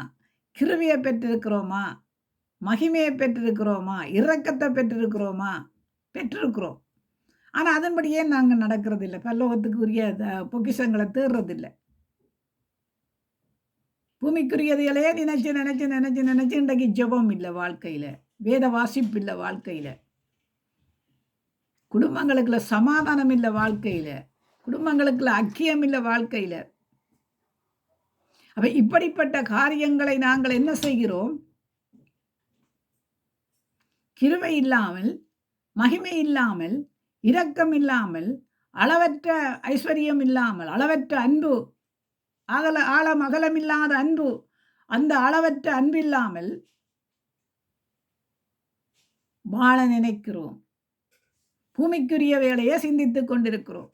கிருபையை பெற்றிருக்கிறோமா? மகிமையை பெற்றிருக்கிறோமா? இரக்கத்தை பெற்றிருக்கிறோமா? பெற்றிருக்கிறோம். ஆனால் அதன்படியே நாங்கள் நடக்கிறதில்லை. பல்லவத்துக்கு உரிய பொக்கிஷங்களை தேடுறதில்லை. பூமிக்குரியதைகளே நினைச்சு நினைச்சு நினைச்சு நினைச்சு இன்றைக்கு ஜெபம் இல்லை வாழ்க்கையில், வேத வாசிப்பு இல்லை வாழ்க்கையில், குடும்பங்களுக்குள்ள சமாதானம் இல்லை வாழ்க்கையில், குடும்பங்களுக்குள்ள ஐக்கியம் இல்லை வாழ்க்கையில். அப்ப இப்படிப்பட்ட காரியங்களை நாங்கள் என்ன செய்கிறோம்? கிருபை இல்லாமல், மகிமை இல்லாமல், இரக்கம் இல்லாமல், அளவற்ற ஐஸ்வர்யம் இல்லாமல், அளவற்ற அன்பு, ஆழம் அகலமில்லாத அன்பு, அந்த அளவற்ற அன்பில்லாமல் வாழ நினைக்கிறோம். பூமிக்குரிய வேலையை சிந்தித்துக் கொண்டிருக்கிறோம்.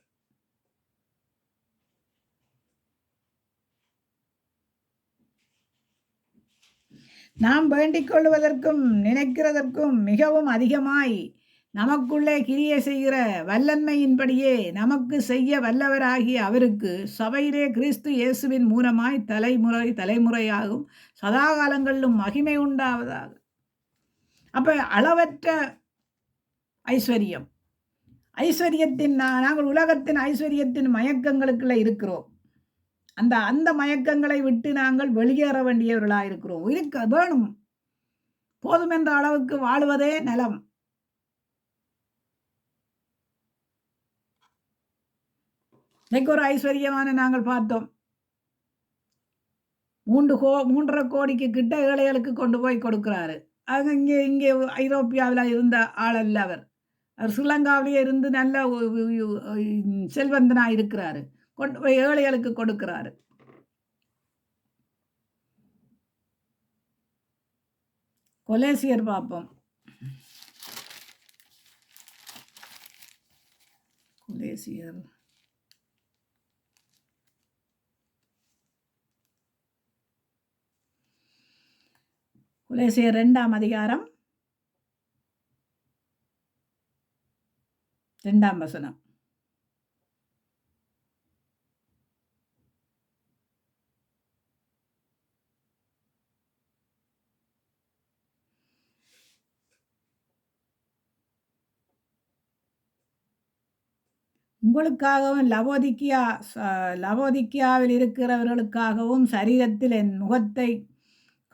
நாம் வேண்டிக் கொள்வதற்கும் நினைக்கிறதற்கும் மிகவும் அதிகமாய் நமக்குள்ளே கிரியை செய்கிற வல்லன்மையின்படியே நமக்கு செய்ய வல்லவராகிய அவருக்கு சபையிலே கிறிஸ்து இயேசுவின் மூலமாய் தலைமுறையாகும் சதா காலங்களிலும் மகிமை உண்டாவதாக. அப்போ அளவற்ற ஐஸ்வர்யத்தின் நாங்கள் உலகத்தின் ஐஸ்வர்யத்தின் மயக்கங்களுக்குள்ள இருக்கிறோம். அந்த மயக்கங்களை விட்டு நாங்கள் வெளியேற வேண்டியவர்களாக இருக்கிறோம். இருக்க வேணும். போதுமென்ற அளவுக்கு வாழுவதே நலம். இன்னைக்கு ஒரு ஐஸ்வர்யமான நாங்கள் பார்த்தோம். 3.5 கோடிக்கு கிட்ட ஏழைகளுக்கு கொண்டு போய் கொடுக்குறாரு. அது இங்கே ஐரோப்பியாவில் இருந்த ஆள் அல்ல அவர். ஸ்ரீலங்காவிலேயே இருந்து நல்ல செல்வந்தனாக இருக்கிறாரு. கொண்டு போய் ஏழைகளுக்கு கொடுக்கிறாரு. கொலேசியர் பார்ப்போம். கொலேசியர் கொலேசியர் 2ஆம் அதிகாரம் 2ஆம் வசனம். உங்களுக்காகவும் லவோதிக்கியாவில் இருக்கிறவர்களுக்காகவும் சரீரத்தில் என் முகத்தை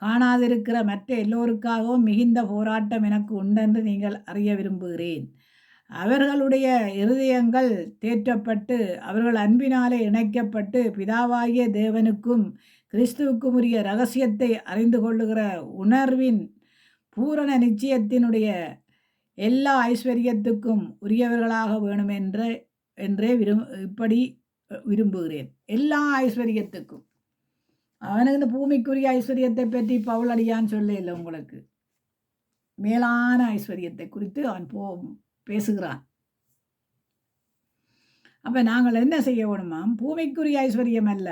காணாதிருக்கிற மற்ற எல்லோருக்காகவும் மிகுந்த போராட்டம் எனக்கு உண்டென்று நீங்கள் அறிய விரும்புகிறேன். அவர்களுடைய இருதயங்கள் தேற்றப்பட்டு அவர்கள் அன்பினாலே இணைக்கப்பட்டு பிதாவாகிய தேவனுக்கும் கிறிஸ்துவுக்கும் உரிய இரகசியத்தை அறிந்து கொள்ளுகிற உணர்வின் பூரண நிச்சயத்தினுடைய எல்லா ஐஸ்வர்யத்துக்கும் உரியவர்களாக வேணும் என்றே இப்படி விரும்புகிறேன். எல்லா ஐஸ்வர்யத்துக்கும். அவனுக்கு இந்த பூமிக்குரிய ஐஸ்வர்யத்தை பற்றி பவுலடியான் சொல்லல. உங்களுக்கு மேலான ஐஸ்வர்யத்தை குறித்து அவன் பேசுகிறான். அப்போ நாங்கள் என்ன செய்ய வேணுமா? பூமிக்குரிய ஐஸ்வர்யம் அல்ல,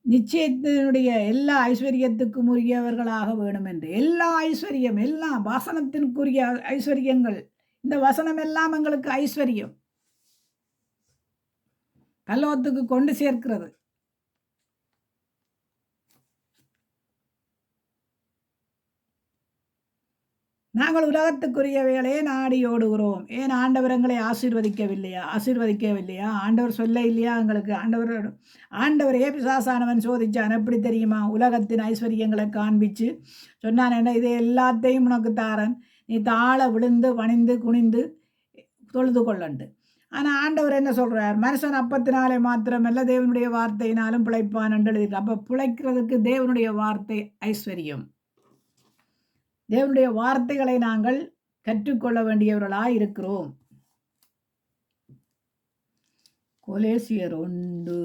நிச்சயத்தினுடைய எல்லா ஐஸ்வர்யத்துக்கும் உரியவர்களாக வேணும் என்று. எல்லா ஐஸ்வர்யம், எல்லா வசனத்திற்குரிய ஐஸ்வர்யங்கள், இந்த வசனம் எல்லாம் எங்களுக்கு ஐஸ்வர்யம், பல்லவத்துக்கு கொண்டு சேர்க்கிறது. நாங்கள் உலகத்துக்குரியவைகளே நாடி ஓடுகிறோம். ஏன் ஆண்டவர் எங்களை ஆசீர்வதிக்கவில்லையா? ஆண்டவர் சொல்ல இல்லையா எங்களுக்கு? ஆண்டவரையே பிசாசானவன் சோதிச்சான். எப்படி தெரியுமா? உலகத்தின் ஐஸ்வர்யங்களை காண்பிச்சு சொன்னான், என்ன இது எல்லாத்தையும் உனக்கு தாரன், நீ தாழ விழுந்து பணிந்து குனிந்து தொழுது கொள்ளண்டு. ஆனால் ஆண்டவர் என்ன சொல்கிறார்? மனுஷன் அப்பத்தினாலே மாத்திரமல்ல தேவனுடைய வார்த்தையினாலும் பிழைப்பான் என்று எழுதியிருக்கு. அப்போ பிழைக்கிறதுக்கு தேவனுடைய வார்த்தை ஐஸ்வர்யம். தேவனுடைய வார்த்தைகளை நாங்கள் கற்றுக்கொள்ள வேண்டியவர்களாக இருக்கிறோம். கொலேசியர் 1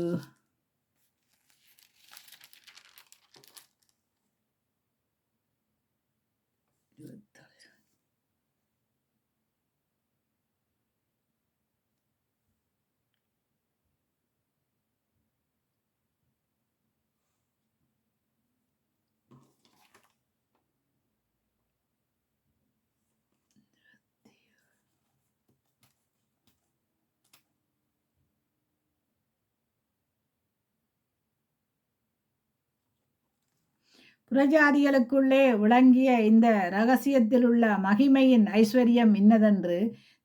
புறஜாதிகளுக்குள்ளே விளங்கிய இந்த இரகசியத்தில் உள்ள மகிமையின் ஐஸ்வர்யம் இன்னதென்று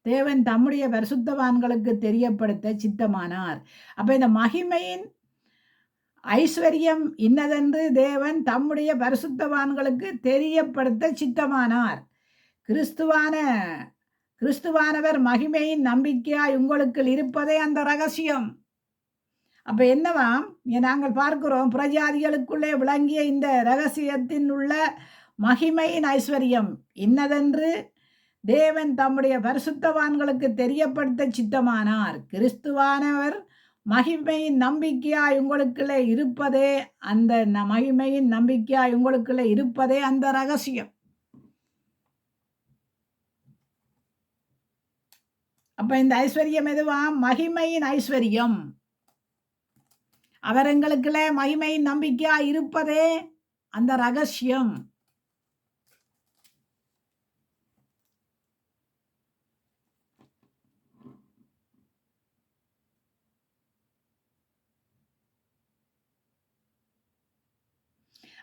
தேவன் தம்முடைய பரிசுத்தவான்களுக்கு தெரியப்படுத்த சித்தமானார். அப்ப இந்த மகிமையின் ஐஸ்வர்யம் இன்னதென்று தேவன் தம்முடைய பரிசுத்தவான்களுக்கு தெரியப்படுத்த சித்தமானார். கிறிஸ்துவானவர் மகிமையின் நம்பிக்கையாய் உங்களுக்குள் இருப்பதே அந்த ரகசியம். அப்ப என்னவாம், நாங்கள் பார்க்கிறோம், புறஜாதிகளுக்குள்ளே விளங்கிய இந்த இரகசியத்தின் உள்ள மகிமையின் ஐஸ்வர்யம் இன்னதென்று தேவன் தம்முடைய பரிசுத்தவான்களுக்கு தெரியப்படுத்த சித்தமானார். கிறிஸ்துவானவர் மகிமையின் நம்பிக்கையாய் உங்களுக்குள்ளே இருப்பதே மகிமையின் நம்பிக்கையாய் உங்களுக்குள்ளே இருப்பதே அந்த ரகசியம். அப்ப இந்த ஐஸ்வர்யம் எதுவாம்? மகிமையின் ஐஸ்வர்யம். அவர் எங்களுக்குள்ளே மகிமையின் நம்பிக்கையா இருப்பதே அந்த ரகசியம்.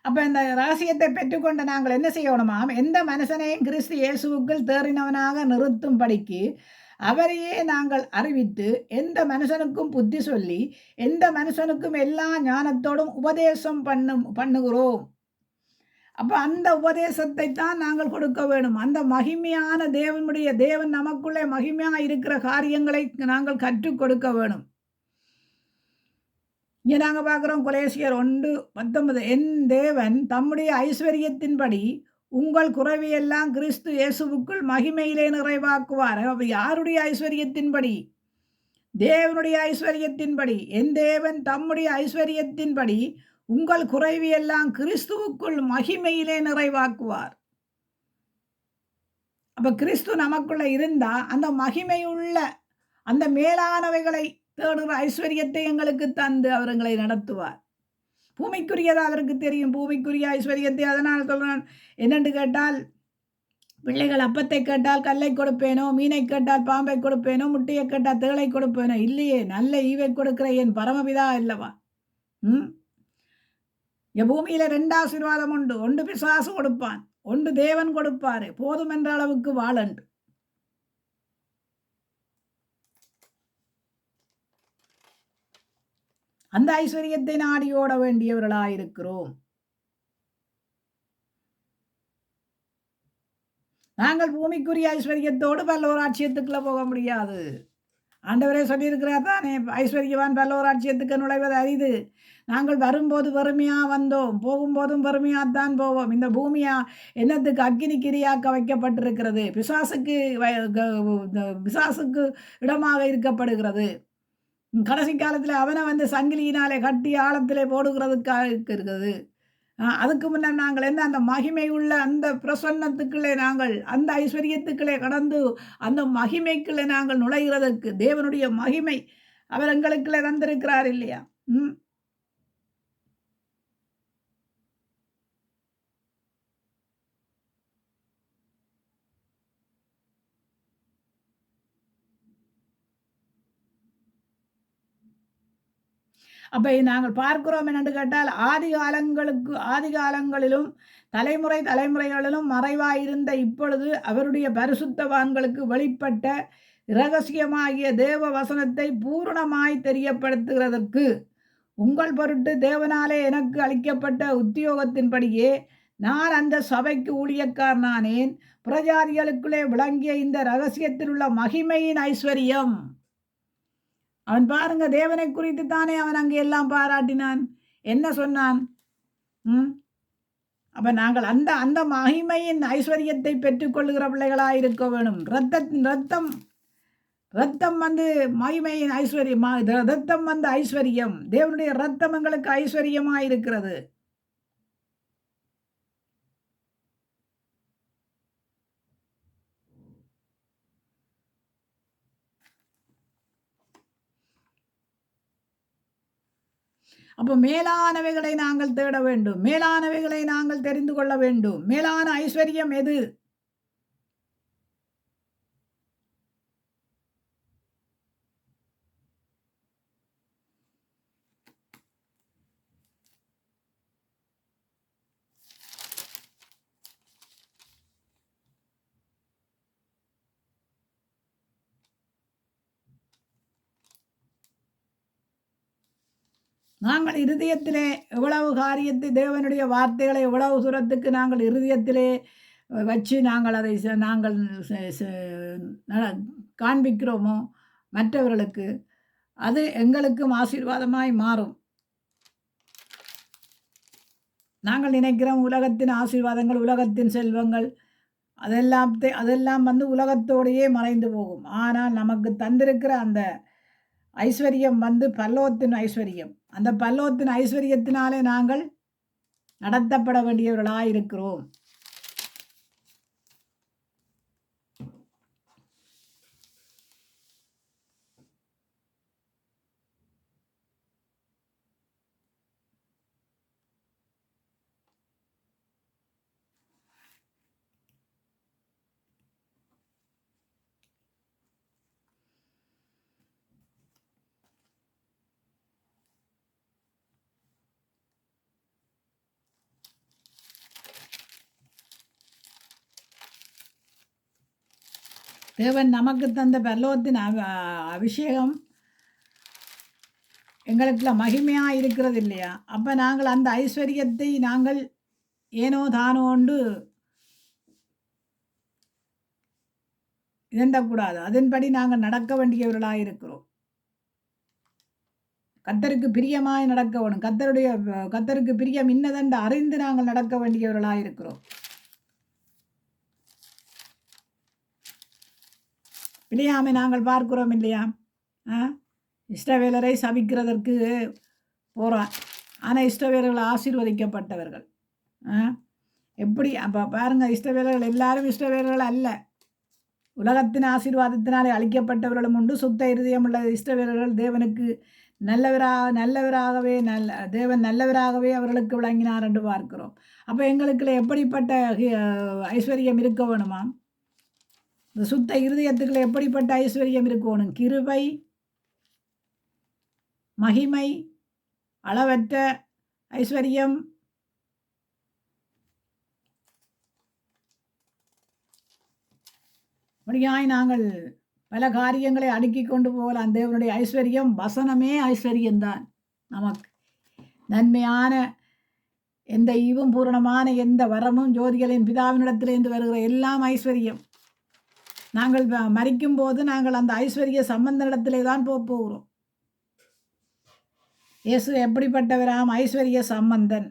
அப்ப இந்த ரகசியத்தை பெற்றுக்கொண்ட நாங்கள் என்ன செய்யணுமாம்? எந்த மனுஷனையும் கிறிஸ்து இயேசுவுக்குள் தேறினவனாக நிறுத்தும்படிக்கு அவரையே நாங்கள் அறிவித்து எந்த மனுஷனுக்கும் புத்தி சொல்லி எந்த மனுஷனுக்கும் எல்லா ஞானத்தோடும் உபதேசம் பண்ணுகிறோம். அப்போ அந்த உபதேசத்தை தான் நாங்கள் கொடுக்க வேணும். அந்த மகிமையான தேவன் நமக்குள்ளே மகிமையாக இருக்கிற காரியங்களை நாங்கள் கற்றுக் கொடுக்க வேணும். இங்கே நாங்கள் பார்க்குறோம் கொலேசியர் 1:19, என் தேவன் தம்முடைய ஐஸ்வர்யத்தின்படி உங்கள் குறைவையெல்லாம் கிறிஸ்து இயேசுவுக்குள் மகிமையிலே நிறைவாக்குவார். யாருடைய ஐஸ்வர்யத்தின்படி? தேவனுடைய ஐஸ்வர்யத்தின்படி. என் தேவன் தம்முடைய ஐஸ்வர்யத்தின்படி உங்கள் குறைவையெல்லாம் கிறிஸ்துவுக்குள் மகிமையிலே நிறைவாக்குவார். அப்ப கிறிஸ்து நமக்குள்ள இருந்தா அந்த மகிமையுள்ள அந்த மேலானவைகளை தேடுகிற ஐஸ்வர்யத்தை எங்களுக்கு தந்து அவர்களை நடத்துவார். பூமிக்குரியதா அவருக்கு தெரியும், பூமிக்குரிய ஐஸ்வர்யத்தை. அதனால் சொல்றான், என்னென்று கேட்டால், பிள்ளைகள் அப்பத்தை கேட்டால் கல்லை கொடுப்பேனோ, மீனை கேட்டால் பாம்பை கொடுப்பேனோ, முட்டையை கேட்டால் தேளை கொடுப்பேனோ? இல்லையே, நல்ல ஈவை கொடுக்கிற என் பரமபிதா அல்லவா. என் பூமியில 2 ஆசீர்வாதம் உண்டு. ஒன்று பிசாசு கொடுப்பான், ஒன்று தேவன் கொடுப்பாரு. போதும் என்ற அளவுக்கு வாழண்டு. அந்த ஐஸ்வர்யத்தை நாடியோட வேண்டியவர்களாயிருக்கிறோம். நாங்கள் பூமிக்குரிய ஐஸ்வர்யத்தோடு பல்லவராட்சியத்துக்குள்ள போக முடியாது. ஆண்டவரே சொல்லியிருக்கிறார் தானே, ஐஸ்வர்யவான் பல்லவராட்சியத்துக்கு நுழைவது அரிது. நாங்கள் வரும்போது வறுமையாக வந்தோம், போகும்போதும் வறுமையாகத்தான் போவோம். இந்த பூமியா என்னத்துக்கு அக்கினி கிரியாக்க வைக்கப்பட்டிருக்கிறது, பிசாசுக்கு இடமாக இருக்கப்படுகிறது. கடைசி காலத்தில் அவனை சங்கிலியினாலே கட்டி ஆழத்திலே போடுகிறதுக்காக இருக்கிறது. அதுக்கு முன்னர் நாங்கள் என்ன அந்த மகிமை உள்ள அந்த பிரசன்னத்துக்குள்ளே நாங்கள் அந்த ஐஸ்வர்யத்துக்களே கடந்து அந்த மகிமைக்குள்ளே நாங்கள் நுழைகிறதற்கு தேவனுடைய மகிமை அவர் எங்களுக்குள்ளே தந்திருக்கிறார் இல்லையா. அப்போ நாங்கள் பார்க்கிறோம் என்னென்று கேட்டால் ஆதி காலங்களிலும் தலைமுறை தலைமுறைகளிலும் மறைவாயிருந்த இப்பொழுது அவருடைய பரிசுத்தவான்களுக்கு வெளிப்பட்ட இரகசியமாகிய தேவ வசனத்தை பூரணமாய் தெரியப்படுத்துகிறதற்கு உங்கள் பொருட்டு தேவனாலே எனக்கு அளிக்கப்பட்ட உத்தியோகத்தின்படியே நான் அந்த சபைக்கு ஊழியக்காரனானேன். புறஜாதிகளுக்குள்ளே விளங்கிய இந்த ரகசியத்தில் உள்ள மகிமையின் ஐஸ்வர்யம். அவன் பாருங்க, தேவனை குறித்து தானே அவன் அங்கே எல்லாம் பாராட்டினான். என்ன சொன்னான்? அப்ப நாங்கள் அந்த அந்த மகிமையின் ஐஸ்வர்யத்தை பெற்றுக்கொள்ளுகிற பிள்ளைகளாக இருக்க வேணும். ரத்தம் வந்து மகிமையின் ஐஸ்வர்யம், ரத்தம் வந்து ஐஸ்வர்யம். தேவனுடைய ரத்தம் எங்களுக்கு ஐஸ்வர்யமாக இருக்கிறது. அப்போ மேலானவைகளை நாங்கள் தேட வேண்டும், மேலானவைகளை நாங்கள் தெரிந்து கொள்ள வேண்டும். மேலான ஐஸ்வர்யம் எது? நாங்கள் இருதயத்திலே எவ்வளவு காரியத்தை, தேவனுடைய வார்த்தைகளை எவ்வளவு தூரத்துக்கு நாங்கள் இருதயத்திலே வச்சு நாங்கள் அதை நாங்கள் காண்பிக்கிறோமோ மற்றவர்களுக்கு, அது எங்களுக்கும் ஆசீர்வாதமாய் மாறும். நாங்கள் நினைக்கிறோம் உலகத்தின் ஆசீர்வாதங்கள், உலகத்தின் செல்வங்கள் அதெல்லாம் வந்து உலகத்தோடையே மறைந்து போகும். ஆனால் நமக்கு தந்திருக்கிற அந்த ஐஸ்வர்யம் வந்து பல்லோகத்தின் ஐஸ்வர்யம். அந்த பல்லோகத்தின் ஐஸ்வர்யத்தினாலே நாங்கள் நடத்தப்பட வேண்டியவர்களாக இருக்கிறோம். தேவன் நமக்கு தந்த பரலோகத்தின் அபிஷேகம் எங்களுக்குள்ள மகிமையாக இருக்கிறது இல்லையா? அப்போ நாங்கள் அந்த ஐஸ்வர்யத்தை நாங்கள் ஏனோ தானோண்டு இதண்டக்கூடாது. அதன்படி நாங்கள் நடக்க வேண்டியவர்களாக இருக்கிறோம். கர்த்தருக்கு பிரியமாய் நடக்க வேணும். கர்த்தருக்கு பிரியம் இன்னதென்று அறிந்து நாங்கள் நடக்க வேண்டியவர்களாக இருக்கிறோம். பிழையாமை நாங்கள் பார்க்கிறோம் இல்லையா? இஷ்டவேலரை சபிக்கிறதற்கு போகிறான். ஆனால் இஷ்டவேலர்கள் ஆசீர்வதிக்கப்பட்டவர்கள். எப்படி அப்போ பாருங்கள், இஷ்டவேலர்கள் எல்லாரும் இஷ்டவேலர்கள் அல்ல. உலகத்தின் ஆசீர்வாதத்தினாலே அளிக்கப்பட்டவர்களும் உண்டு. சுத்த இருதயமுள்ள இஷ்டவேலர்கள் தேவனுக்கு நல்லவராகவே தேவன் நல்லவராகவே அவர்களுக்கு விளங்கினார் என்று பார்க்கிறோம். அப்போ எங்களுக்குள்ள எப்படிப்பட்ட ஐஸ்வர்யம் இருக்க வேணுமா? இந்த சுத்த இருதயத்துக்குள்ள எப்படிப்பட்ட ஐஸ்வர்யம் இருக்கணும்? கிருபை, மகிமை, அளவற்ற ஐஸ்வர்யம். அப்படியாய் நாங்கள் பல காரியங்களை அடுக்கி கொண்டு போகலாம். தேவனுடைய ஐஸ்வர்யம் வசனமே ஐஸ்வர்யம்தான். நமக்கு நன்மையான எந்த ஈவும் பூரணமான எந்த வரமும் ஜோதிகளின் பிதாவினிடத்திலிருந்து வருகிற எல்லாம் ஐஸ்வர்யம். நாங்கள் மரிக்கும் போது நாங்கள் அந்த ஐஸ்வர்ய சம்பந்தனிடத்திலே தான் போகிறோம். இயேசு எப்படிப்பட்டவராம்? ஐஸ்வர்ய சம்பந்தன்.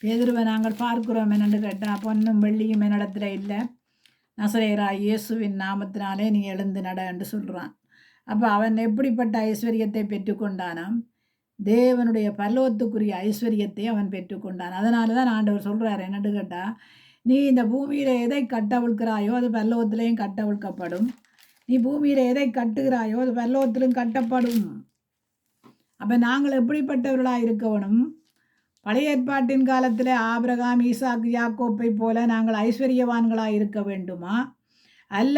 பேதுருவை நாங்கள் பார்க்கிறோம் என்னென்று கேட்டால், பொன்னும் வெள்ளியும் என்னிடத்துல இல்லை, நசரேயராகிய இயேசுவின் நாமத்தினாலே நீ எழுந்து நட என்று சொல்கிறான். அப்போ அவன் எப்படிப்பட்ட ஐஸ்வர்யத்தை பெற்றுக்கொண்டானாம்? தேவனுடைய பரலோகத்துக்குரிய ஐஸ்வர்யத்தை அவன் பெற்றுக்கொண்டான். அதனால தான் ஆண்டவர் சொல்கிறார் என்னென்னு கேட்டால், நீ இந்த பூமியில் எதை கட்டவிழ்க்கிறாயோ அது பரலோகத்திலையும் கட்டவிழ்க்கப்படும், நீ பூமியில் எதை கட்டுகிறாயோ அது பரலோகத்திலும் கட்டப்படும். அப்போ நாங்கள் எப்படிப்பட்டவர்களாக இருக்கணும்? பழைய ஏற்பாட்டின் காலத்தில் ஆபிரகாம், ஈசாக்கு, யாக்கோப்பை போல நாங்கள் ஐஸ்வர்யவான்களாக இருக்க வேண்டுமா? அல்ல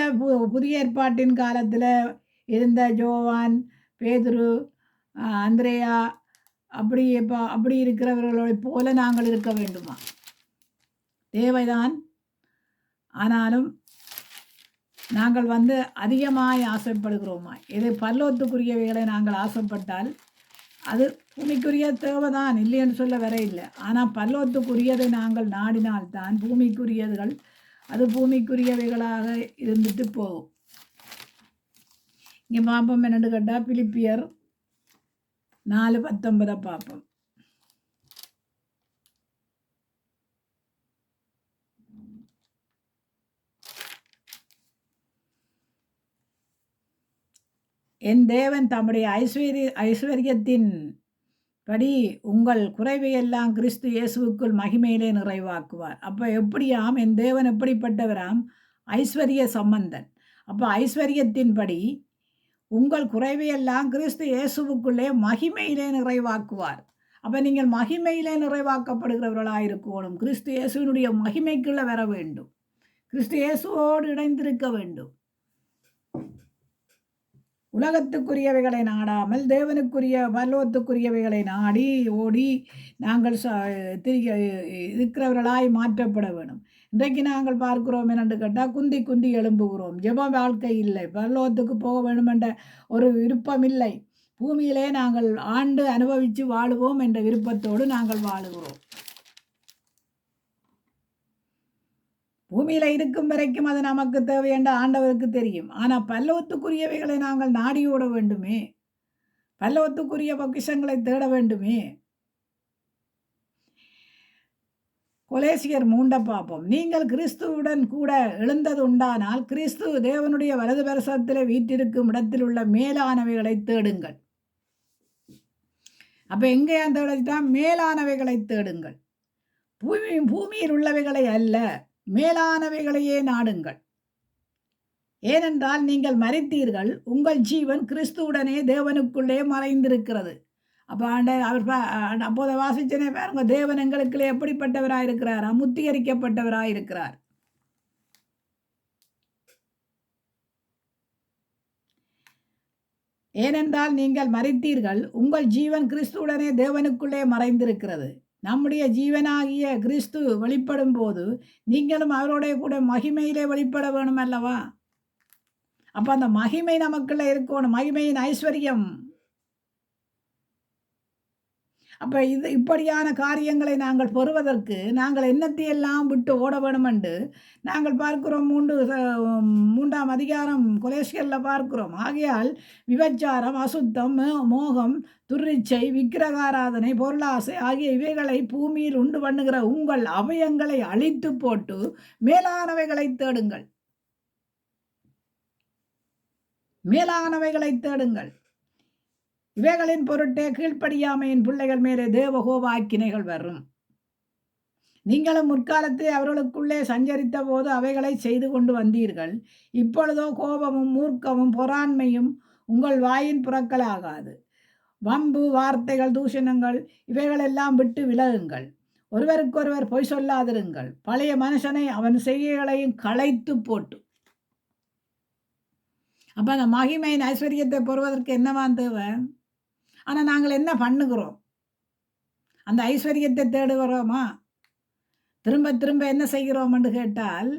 புதிய ஏற்பாட்டின் காலத்தில் இருந்த ஜோவான், பேதுரு, அந்திரேயா அப்படி இருக்கிறவர்களைப் போல நாங்கள் இருக்க வேண்டுமா? தேவைதான். ஆனாலும் நாங்கள் அதிகமாய் ஆசைப்படுகிறோமா? இது பரலோகத்துக்குரியவைகளை நாங்கள் ஆசைப்பட்டால் அது பூமிக்குரிய தேவைதான், இல்லைன்னு சொல்ல வர இல்லை. ஆனால் பரலோகத்துக்குரியதை நாங்கள் நாடினால்தான் பூமிக்குரியதுகள் அது பூமிக்குரியவைகளாக இருந்துட்டு போகும். இங்கே பார்ப்போம் என்னென்னு கேட்டால், பிலிப்பியர் 4:19 பார்ப்போம். என் தேவன் தம்முடைய ஐஸ்வர்யத்தின் படி உங்கள் குறைவையெல்லாம் கிறிஸ்து இயேசுவுக்குள் மகிமையிலே நிறைவாக்குவார். அப்போ எப்படியாம் என் தேவன் எப்படிப்பட்டவராம்? ஐஸ்வர்ய சம்பந்தன். அப்போ ஐஸ்வர்யத்தின்படி உங்கள் குறைவையெல்லாம் கிறிஸ்து இயேசுவுக்குள்ளே மகிமையிலே நிறைவாக்குவார். அப்போ நீங்கள் மகிமையிலே நிறைவாக்கப்படுகிறவர்களாக இருக்கணும். கிறிஸ்து இயேசுவினுடைய மகிமைக்குள்ளே வர வேண்டும். கிறிஸ்து இயேசுவோடு இணைந்திருக்க வேண்டும். உலகத்துக்குரியவைகளை நாடாமல் தேவனுக்குரிய பரலோகத்துக்குரியவைகளை நாடி ஓடி நாங்கள் இருக்கிறவர்களாய் மாற்றப்பட வேணும். இன்றைக்கு நாங்கள் பார்க்கிறோம் என்னென்று கேட்டால், குந்தி குந்தி எழும்புகிறோம். ஜெப வாழ்க்கை இல்லை, பரலோகத்துக்கு போக வேண்டும் என்ற ஒரு விருப்பம் இல்லை. பூமியிலே நாங்கள் ஆண்டு அனுபவித்து வாழுவோம் என்ற விருப்பத்தோடு நாங்கள் வாழுகிறோம். பூமியில் இருக்கும் வரைக்கும் அது நமக்கு தேவையென்ற ஆண்டவருக்கு தெரியும். ஆனால் பல்லவத்துக்குரியவைகளை நாங்கள் நாடியோட வேண்டுமே, பல்லவத்துக்குரிய பொக்கிஷங்களை தேட வேண்டுமே. கொலேசியர் 3 பார்ப்போம். நீங்கள் கிறிஸ்துவுடன் கூட எழுந்தது உண்டானால் கிறிஸ்து தேவனுடைய வலது பரிசத்தில் வீற்றிருக்கும் இடத்தில் உள்ள மேலானவைகளை தேடுங்கள். அப்போ எங்கேயா தேடித்தான்? மேலானவைகளை தேடுங்கள். பூமியில் உள்ளவைகளை அல்ல, மேலானவைகளையே நாடுங்கள். ஏனென்றால் நீங்கள் மரித்தீர்கள், உங்கள் ஜீவன் கிறிஸ்துவுடனே தேவனுக்குள்ளே மறைந்திருக்கிறது. அப்போ அப்போதை வாசிச்சனே பாருங்க, தேவன் எங்களுக்குள்ளே எப்படிப்பட்டவராயிருக்கிறார்? முத்திகரிக்கப்பட்டவராயிருக்கிறார். ஏனென்றால் நீங்கள் மரித்தீர்கள், உங்கள் ஜீவன் கிறிஸ்துவுடனே தேவனுக்குள்ளே மறைந்திருக்கிறது. நம்முடைய ஜீவனாகிய கிறிஸ்து வெளிப்படும் போது நீங்களும் அவரோடைய கூட மகிமையிலே வெளிப்பட வேணும் அல்லவா? அப்போ அந்த மகிமை நமக்குள்ள இருக்கணும், மகிமையின் ஐஸ்வர்யம். அப்போ இப்படியான காரியங்களை நாங்கள் பெறுவதற்கு நாங்கள் என்னத்தையெல்லாம் விட்டு ஓட வேணும் என்று நாங்கள் பார்க்கிறோம். 3ஆம் அதிகாரம் கொலேசியரில் பார்க்கிறோம். ஆகையால் விபச்சாரம், அசுத்தம், மோகம், துர்ரிச்சை, விக்கிரகாராதனை, பொருளாசை ஆகிய இவைகளை பூமியில் உண்டு பண்ணுகிற உங்கள் அவயங்களை அழித்து போட்டு மேலானவைகளை தேடுங்கள். மேலானவைகளை தேடுங்கள். இவைகளின் பொருட்டே கீழ்ப்படியாமையின் பிள்ளைகள் மேலே தேவகோபாக்கினைகள் வரும். நீங்களும் முற்காலத்தில் அவர்களுக்குள்ளே சஞ்சரித்த போது அவைகளை செய்து கொண்டு வந்தீர்கள். இப்பொழுதோ கோபமும் மூர்க்கமும் பொறாண்மையும் உங்கள் வாயின் புறக்கலாகாது. வம்பு, வார்த்தைகள், தூஷணங்கள் இவைகளெல்லாம் விட்டு விலகுங்கள். ஒருவருக்கொருவர் பொய் சொல்லாதிருங்கள். பழைய மனுஷனை அவன் செய்கைகளையும் களைத்து போட்டு. அப்போ அந்த மகிமையின் ஐஸ்வர்யத்தை பெறுவதற்கு என்னவான் தேவை? ஆனால் நாங்கள் என்ன பண்ணுகிறோம்? அந்த ஐஸ்வர்யத்தை தேடுகிறோமா? திரும்ப திரும்ப என்ன செய்கிறோம் என்று கேட்டால்,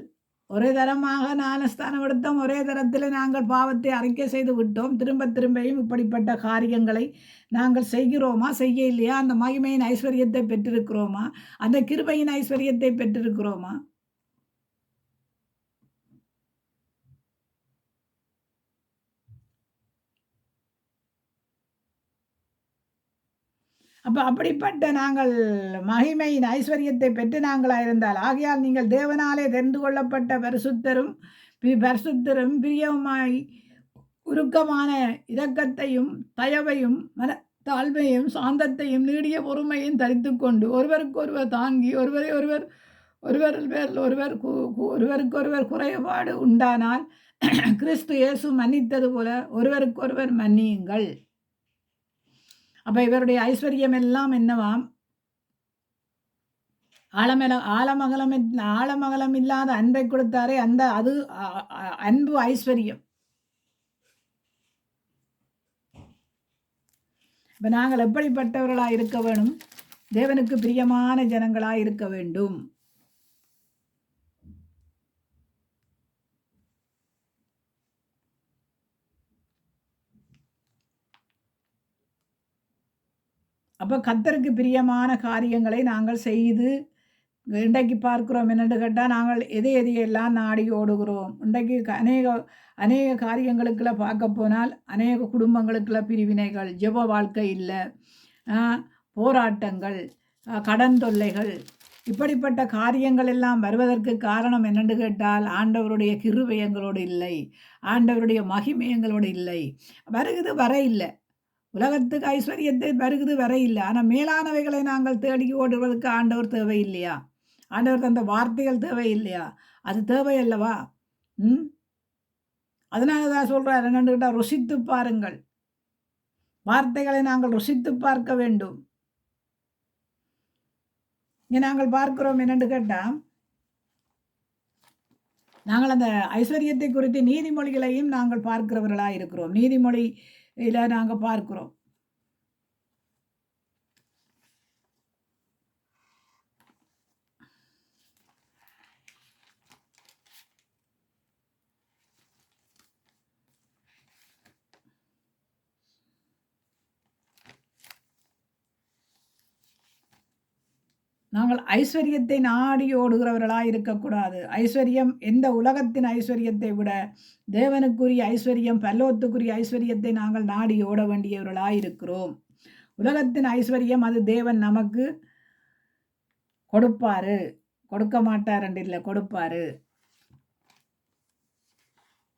ஒரே தரமாக ஞானஸ்தானம் எடுத்தோம், ஒரே தரத்தில் நாங்கள் பாவத்தை அறிக்கை செய்து விட்டோம். திரும்ப திரும்பியும் இப்படிப்பட்ட காரியங்களை நாங்கள் செய்கிறோமா, செய்ய இல்லையா? அந்த மகிமையின் ஐஸ்வர்யத்தை பெற்றிருக்கிறோமா? அந்த கிருபையின் ஐஸ்வர்யத்தை பெற்றிருக்கிறோமா? அப்போ அப்படிப்பட்ட நாங்கள் மகிமையின் ஐஸ்வர்யத்தை பெற்று நாங்களாக இருந்தால், ஆகையால் நீங்கள் தேவனாலே தெரிந்து கொள்ளப்பட்ட பரிசுத்தரும் பிரியவுமாய் உருக்கமான இரக்கத்தையும் தயவையும் தாழ்மையும் சாந்தத்தையும் நீடிய பொறுமையும் தரித்து கொண்டு ஒருவருக்கொருவர் தாங்கி ஒருவருக்கொருவர் குறைபாடு உண்டானால் கிறிஸ்து இயேசு மன்னித்தது போல ஒருவருக்கொருவர் மன்னியுங்கள். அப்போ இவருடைய ஐஸ்வர்யம் எல்லாம் என்னவாம்? ஆழமகலம் இல்லாத அன்பை கொடுத்தாரே, அது அன்பு ஐஸ்வர்யம். இப்போ நாங்கள் எப்படிப்பட்டவர்களாக இருக்க வேணும்? தேவனுக்கு பிரியமான ஜனங்களாக இருக்க வேண்டும். அப்போ கர்த்தருக்கு பிரியமான காரியங்களை நாங்கள் செய்து இன்றைக்கு பார்க்கிறோம். என்னென்று கேட்டால், நாங்கள் எதையெல்லாம் நாடி ஓடுகிறோம். இன்றைக்கு அநேக காரியங்களுக்குள்ள பார்க்க போனால் அநேக குடும்பங்களுக்குள்ள பிரிவினைகள், ஜெப வாழ்க்கை இல்லை, போராட்டங்கள், கடன் தொல்லைகள், இப்படிப்பட்ட காரியங்கள் எல்லாம் வருவதற்கு காரணம் என்னென்று கேட்டால், ஆண்டவருடைய கிருபை எங்களோடு இல்லை, ஆண்டவருடைய மகிமை எங்களோடு இல்லை. வருகுது வர இல்லை, உலகத்துக்கு ஐஸ்வர்யத்தை வருகுது வர இல்லை. ஆனால் மேலானவைகளை நாங்கள் தேடி ஓடுவதற்கு ஆண்டவர் தேவை இல்லையா? ஆண்டவர் தந்த வார்த்தைகள் தேவை இல்லையா? அது தேவை அல்லவா? அதனால தான் சொல்கிறார், என்னென்னு கேட்டால், ருசித்து பாருங்கள். வார்த்தைகளை நாங்கள் ருசித்து பார்க்க வேண்டும். இங்கே நாங்கள் பார்க்கிறோம் என்னென்று கேட்டால், நாங்கள் அந்த ஐஸ்வர்யத்தை குறித்து நீதிமொழிகளையும் நாங்கள் பார்க்கிறவர்களாக இருக்கிறோம். நீதிமொழியில் நாங்கள் பார்க்கிறோம். நாங்கள் ஐஸ்வர்யத்தை நாடி ஓடுகிறவர்களாக இருக்கக்கூடாது. ஐஸ்வர்யம் எந்த உலகத்தின் ஐஸ்வர்யத்தை விட தேவனுக்குரிய ஐஸ்வர்யம், பல்லோத்துக்குரிய ஐஸ்வர்யத்தை நாங்கள் நாடி ஓட வேண்டியவர்களாக இருக்கிறோம். உலகத்தின் ஐஸ்வர்யம் அது தேவன் நமக்கு கொடுப்பாரு, கொடுக்க மாட்டார் என்று இல்லை, கொடுப்பாரு.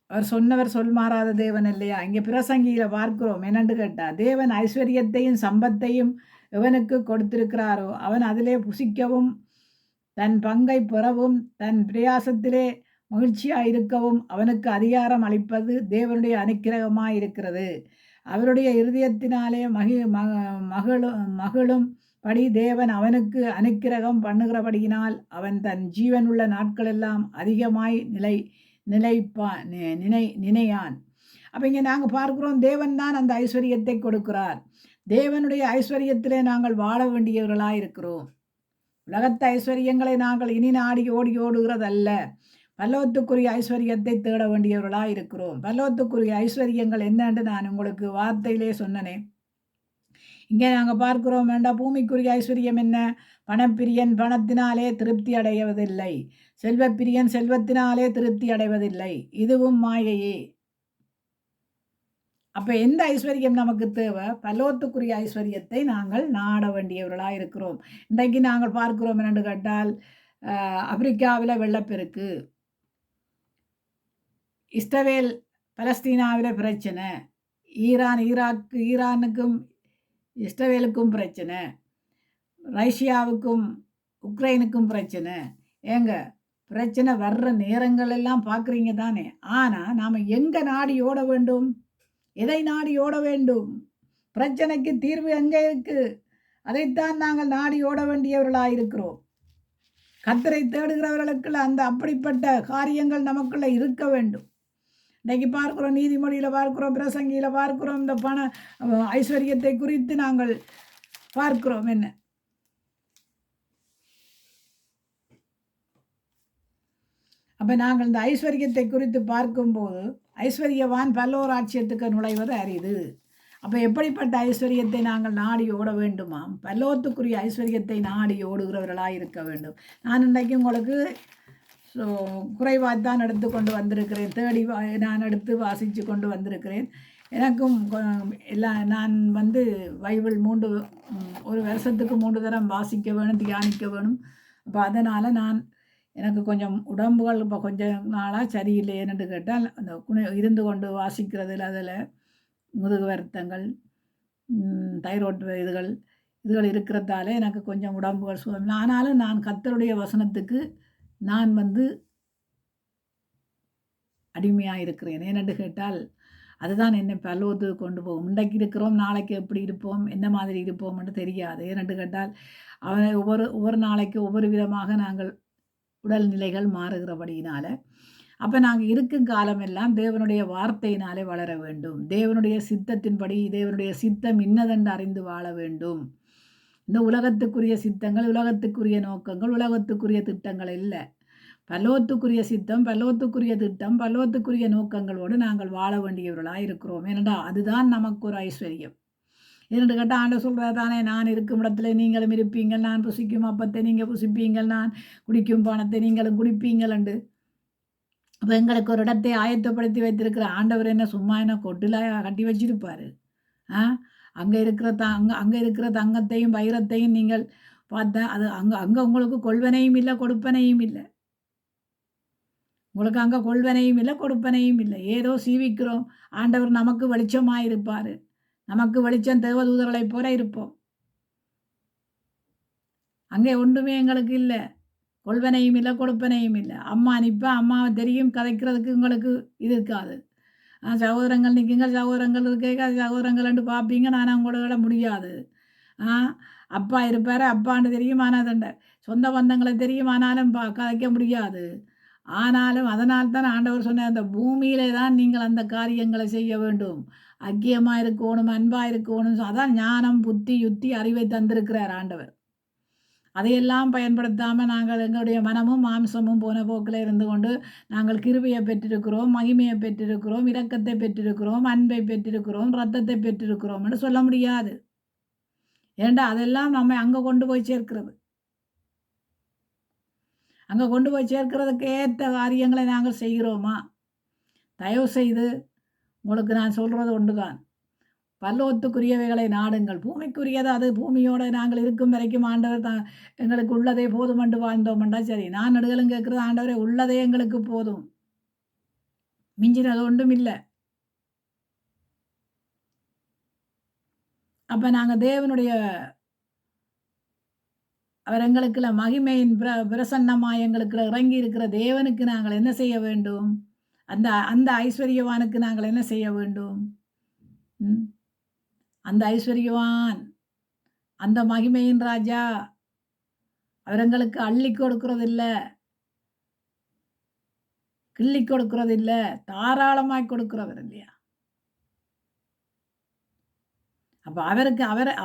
அவர் சொன்னவர் சொல் மாறாத தேவன் இல்லையா? இங்கே பிரசங்கியில் பார்க்கிறோம் என்னென்று கேட்டால், தேவன் ஐஸ்வர்யத்தையும் சம்பத்தையும் எவனுக்கு கொடுத்திருக்கிறாரோ அவன் அதிலே புசிக்கவும் தன் பங்கை பெறவும் தன் பிரயாசத்திலே மகிழ்ச்சியாக இருக்கவும் அவனுக்கு அதிகாரம் அளிப்பது தேவனுடைய அனுக்கிரகமாக இருக்கிறது. அவருடைய இருதயத்தினாலே மகளும் படி தேவன் அவனுக்கு அனுக்கிரகம் பண்ணுகிறபடியினால் அவன் தன் ஜீவனுள்ள நாட்களெல்லாம் அதிகமாய் நினையான். அப்போ இங்கே நாங்கள் பார்க்கிறோம், தேவன் தான் அந்த ஐஸ்வர்யத்தை கொடுக்கிறார். தேவனுடைய ஐஸ்வர்யத்திலே நாங்கள் வாழ வேண்டியவர்களாக இருக்கிறோம். உலகத்து ஐஸ்வர்யங்களை நாங்கள் இனி நாடி ஓடுகிறதல்ல, பல்லவத்துக்குரிய ஐஸ்வர்யத்தை தேட வேண்டியவர்களாக இருக்கிறோம். பல்லவத்துக்குரிய ஐஸ்வர்யங்கள் என்னென்று நான் உங்களுக்கு வார்த்தையிலே சொன்னனே. இங்கே நாங்கள் பார்க்கிறோம் வேண்டாம், பூமிக்குரிய ஐஸ்வர்யம் என்ன? பணப்பிரியன் பணத்தினாலே திருப்தி அடைவதில்லை, செல்வப்பிரியன் செல்வத்தினாலே திருப்தி அடைவதில்லை, இதுவும் மாயையே. அப்போ எந்த ஐஸ்வர்யம் நமக்கு தேவை? பல்லோத்துக்குரிய ஐஸ்வர்யத்தை நாங்கள் நாட வேண்டியவர்களாக இருக்கிறோம். இன்றைக்கு நாங்கள் பார்க்கிறோம் என்னென்று கேட்டால், ஆப்பிரிக்காவில் வெள்ளப்பெருக்கு, இஸ்ரவேல் பலஸ்தீனாவில் பிரச்சனை, ஈரானுக்கும் இஸ்ரவேலுக்கும் பிரச்சனை, ரஷ்யாவுக்கும் உக்ரைனுக்கும் பிரச்சனை. பிரச்சனை வர்ற நேரங்கள் எல்லாம் பார்க்குறீங்க தானே. ஆனால் நாம் எங்கே நாடி ஓட வேண்டும்? எதை நாடி ஓட வேண்டும்? பிரச்சனைக்கு தீர்வு எங்கே இருக்குது? அதைத்தான் நாங்கள் நாடி ஓட வேண்டியவர்களாக இருக்கிறோம். கர்த்தரை தேடுகிறவர்களுக்குள்ள அந்த அப்படிப்பட்ட காரியங்கள் நமக்குள்ள இருக்க வேண்டும். இன்றைக்கு பார்க்கிறோம், நீதிமொழியில் பார்க்கிறோம், பிரசங்கியில் பார்க்கிறோம், இந்த பண ஐஸ்வர்யத்தை குறித்து நாங்கள் பார்க்கிறோம். என்ன அப்போ நாங்கள் இந்த ஐஸ்வர்யத்தை குறித்து பார்க்கும்போது, ஐஸ்வர்யவான் பல்லோராட்சியத்துக்கு நுழைவது அரிது. அப்போ எப்படிப்பட்ட ஐஸ்வர்யத்தை நாங்கள் நாடி ஓட வேண்டுமாம்? பல்லோத்துக்குரிய ஐஸ்வர்யத்தை நாடி ஓடுகிறவர்களாக இருக்க வேண்டும். நான் இன்றைக்கு உங்களுக்கு குறைவாக தான் எடுத்து கொண்டு வந்திருக்கிறேன், தேடி நான் எடுத்து வாசித்து கொண்டு வந்திருக்கிறேன். எனக்கும் எல்லாம் நான் வந்து பைபிள் ஒரு வருஷத்துக்கு 3 தரம் வாசிக்க வேணும், தியானிக்க வேணும். அப்போ அதனால் எனக்கு கொஞ்சம் உடம்புகள் இப்போ கொஞ்சம் நாளாக சரியில்லை. ஏன்னு கேட்டால் அந்த இருந்து கொண்டு வாசிக்கிறதுல அதில் முதுகு வருத்தங்கள், தைராய்டு இதுகள் இருக்கிறதால எனக்கு கொஞ்சம் உடம்புகள் ஆனாலும் நான் கர்த்தருடைய வசனத்துக்கு நான் வந்து அடிமையாக இருக்கிறேன். ஏனென்று கேட்டால் அதுதான் என்னை பரலோகத்துக்கு கொண்டு போகும். இன்றைக்கு இருக்கிறோம், நாளைக்கு எப்படி இருப்போம், என்ன மாதிரி இருப்போம்னு தெரியாது. ஏனென்று கேட்டால் அவனை ஒவ்வொரு நாளைக்கு ஒவ்வொரு விதமாக நாங்கள் உடல்நிலைகள் மாறுகிறபடியினால அப்போ நாங்கள் இருக்கும் காலமெல்லாம் தேவனுடைய வார்த்தையினாலே வளர வேண்டும். தேவனுடைய சித்தத்தின்படி தேவனுடைய சித்தம் இன்னதென்று அறிந்து வாழ வேண்டும். இந்த உலகத்துக்குரிய சித்தங்கள், உலகத்துக்குரிய நோக்கங்கள், உலகத்துக்குரிய திட்டங்கள் இல்லை. பரலோகத்துக்குரிய சித்தம், பரலோகத்துக்குரிய திட்டம், பரலோகத்துக்குரிய நோக்கங்களோடு நாங்கள் வாழ வேண்டியவர்களாக இருக்கிறோம். ஏனென்றா அதுதான் நமக்கு ஒரு ஐஸ்வர்யம். இரண்டு கேட்டால் ஆண்டவர் சொல்கிறார் தானே, நான் இருக்கும் இடத்துல நீங்களும் இருப்பீங்கள், நான் புசிக்கும் அப்பத்தை நீங்கள் புசிப்பீங்கள், நான் குடிக்கும் பானத்தை நீங்களும் குடிப்பீங்கள் என்று. அப்போ எங்களுக்கு ஒரு இடத்தை ஆயத்தப்படுத்தி வைத்திருக்கிற ஆண்டவர் என்ன சும்மா என்ன கொட்டில் கட்டி வச்சிருப்பார்? அங்கே இருக்கிற தங்கத்தையும் வைரத்தையும் நீங்கள் பார்த்தா அது அங்கே உங்களுக்கு கொள்வனையும் இல்லை, கொடுப்பனையும் இல்லை. உங்களுக்கு அங்கே கொள்வனையும் இல்லை, கொடுப்பனையும் இல்லை. ஏதோ சீவிக்கிறோம். ஆண்டவர் நமக்கு வெளிச்சமாக இருப்பார். நமக்கு வெளிச்சம் தேவதூதர்களைப் போல இருப்போம். அங்கே ஒன்றுமே எங்களுக்கு இல்லை. கொள்வனையும் இல்லை, கொடுப்பனையும் இல்லை. அம்மா நிற்பா, அம்மாவை தெரியும், கதைக்கிறதுக்கு உங்களுக்கு இது இருக்காது. சகோதரங்கள் நிற்குங்க, சகோதரங்கள் இருக்க சகோதரங்கள்ண்டு பார்ப்பீங்க. நான் அவங்களோட முடியாது. அப்பா இருப்பார், அப்பான்னு தெரியும், ஆனால் தண்டை சொந்த பந்தங்களை தெரியும், ஆனாலும் கதைக்க முடியாது. ஆனாலும் அதனால்தான் ஆண்டவர் சொன்ன அந்த பூமியிலே தான் நீங்கள் அந்த காரியங்களை செய்ய வேண்டும். ஐக்கியமாக இருக்கணும், அன்பாக இருக்கணும். அதான் ஞானம், புத்தி, யுத்தி, அறிவை தந்திருக்கிறார் ஆண்டவர். அதையெல்லாம் பயன்படுத்தாமல் நாங்கள் எங்களுடைய மனமும் மாம்சமும் போன போக்கில் இருந்து கொண்டு நாங்கள் கிருபையை பெற்றிருக்கிறோம், மகிமையை பெற்றிருக்கிறோம், இரக்கத்தை பெற்றிருக்கிறோம், அன்பை பெற்றிருக்கிறோம், இரத்தத்தை பெற்றிருக்கிறோம் என்று சொல்ல முடியாது. ஏண்டா அதெல்லாம் நம்ம அங்கே கொண்டு போய் சேர்க்கிறது. அங்கே கொண்டு போய் சேர்க்கிறதுக்கு ஏற்ற காரியங்களை நாங்கள் செய்கிறோமா? தயவு செய்து உங்களுக்கு நான் சொல்கிறது ஒன்று தான். பரலோகத்துக்குரியவைகளை நாடுங்கள். பூமிக்குரியது அது பூமியோடு நாங்கள் இருக்கும் வரைக்கும் ஆண்டவர் எங்களுக்கு உள்ளதே போதும் என்று வாழ்ந்தோம்ண்டா சரி. நான் நடுகளும் கேட்குறது, ஆண்டவரே உள்ளதே எங்களுக்கு போதும், மிஞ்சினது ஒன்றும் இல்லை. அப்போ நாங்கள் தேவனுடைய அவர் எங்களுக்குள்ள மகிமையின் பிரசன்னமாக எங்களுக்குள்ள இறங்கி இருக்கிற தேவனுக்கு நாங்கள் என்ன செய்ய வேண்டும்? அந்த ஐஸ்வர்யவானுக்கு நாங்கள் என்ன செய்ய வேண்டும்? அந்த ஐஸ்வர்யவான், அந்த மகிமையின் ராஜா அவர் எங்களுக்கு அள்ளி கொடுக்கறதில்ல, கிள்ளி கொடுக்கறதில்ல, தாராளமாய் கொடுக்கிறவர் இல்லையா? அப்போ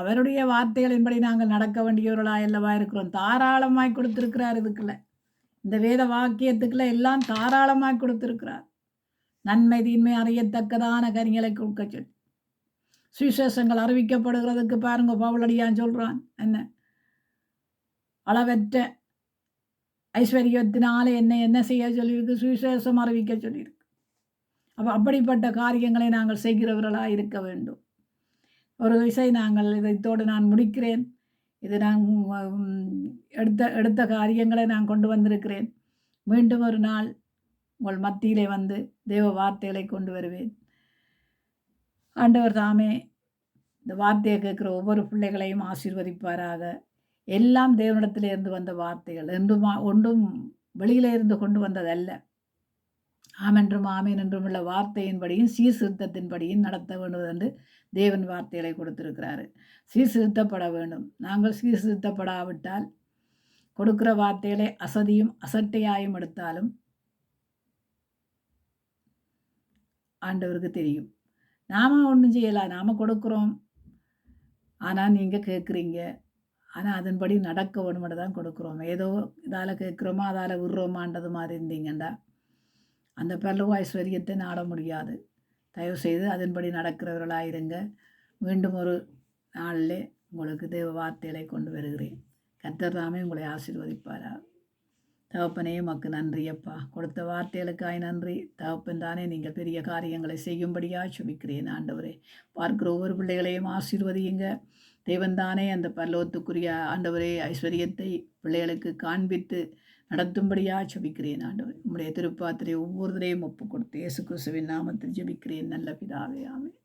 அவருடைய வார்த்தைகளின்படி நாங்கள் நடக்க வேண்டியவர்களாக அல்லவா இருக்கிறோம். தாராளமாய் கொடுத்திருக்கிறார். இதுக்குள்ள இந்த வேத வாக்கியத்துக்குள்ள எல்லாம் தாராளமாய் கொடுத்திருக்கிறார். நன்மை தீன்மை அறியத்தக்கதான கனிகளை கொடுக்க சொல்லி சுவிசேஷங்கள் அறிவிக்கப்படுகிறதுக்கு பாருங்க, பவுலடியான் சொல்றான் என்ன, அளவற்ற ஐஸ்வர்யத்தினாலே என்ன செய்ய சொல்லியிருக்கு? சுவிசேஷம் அறிவிக்க சொல்லியிருக்கு. அப்போ அப்படிப்பட்ட காரியங்களை நாங்கள் செய்கிறவர்களாக இருக்க வேண்டும். ஒரு விசை இதோடு நான் முடிக்கிறேன். இது நான் எடுத்த காரியங்களை நான் கொண்டு வந்திருக்கிறேன். மீண்டும் ஒரு நாள் உங்கள் மத்தியிலே வந்து தேவ வார்த்தைகளை கொண்டு வருவேன். ஆண்டவர் தாமே இந்த வார்த்தையை கேட்குற ஒவ்வொரு பிள்ளைகளையும் ஆசீர்வதிப்பாராக. எல்லாம் தேவனிடத்திலிருந்து வந்த வார்த்தைகள், ஒன்றும் வெளியில இருந்து கொண்டு வந்ததல்ல. ஆமென்றும் ஆமேன் என்றும் உள்ள வார்த்தையின்படியும் சீர்திருத்தத்தின்படியும் நடத்த வேண்டும் என்று தேவன் வார்த்தைகளை கொடுத்திருக்கிறாரு. சீர்திருத்தப்பட வேண்டும். நாங்கள் சீர்திருத்தப்படாவிட்டால் கொடுக்கிற வார்த்தைகளை அசதியும் அசட்டையாயும் எடுத்தாலும் ஆண்டவருக்கு தெரியும். நாம் ஒன்றும் செய்யலாம், நாம் கொடுக்குறோம், ஆனால் நீங்கள் கேட்குறீங்க, ஆனால் அதன்படி நடக்க வேணுமென்று தான் கொடுக்குறோம். ஏதோ இதால் கேட்குறோமா அதால் விடுறோமான்றது மாதிரி இருந்தீங்கண்டா அந்த பரலோக ஐஸ்வர்யத்தை நாட முடியாது. தயவுசெய்து அதன்படி நடக்கிறவர்களாக இருங்க. மீண்டும் ஒரு நாளில் உங்களுக்கு தேவ வார்த்தைகளை கொண்டு வருகிறேன். கர்த்தர் தாமே உங்களை ஆசீர்வதிப்பாரா. தகப்பனே உமக்கு நன்றி அப்பா. கொடுத்த வார்த்தைகளுக்காய் நன்றி. தகப்பன் தானே நீங்கள் பெரிய காரியங்களை செய்யும்படியாக சுபிக்கிறேன் ஆண்டவரே. பார்க்கிற ஒவ்வொரு பிள்ளைகளையும் ஆசீர்வதியுங்க. தேவன் தானே அந்த பரலோகத்துக்குரிய ஆண்டவரே ஐஸ்வர்யத்தை பிள்ளைகளுக்கு காண்பித்து நடத்தும்படியாக ஜெபிக்கிறேன் ஆண்டவரே. உம்முடைய திருப்பாத்திரை ஒவ்வொருவரையும் ஒப்புக் கொடுத்து இயேசு கிறிஸ்துவின் நாமத்தில் ஜெபிக்கிறேன் நல்ல பிதாவே, ஆமென்.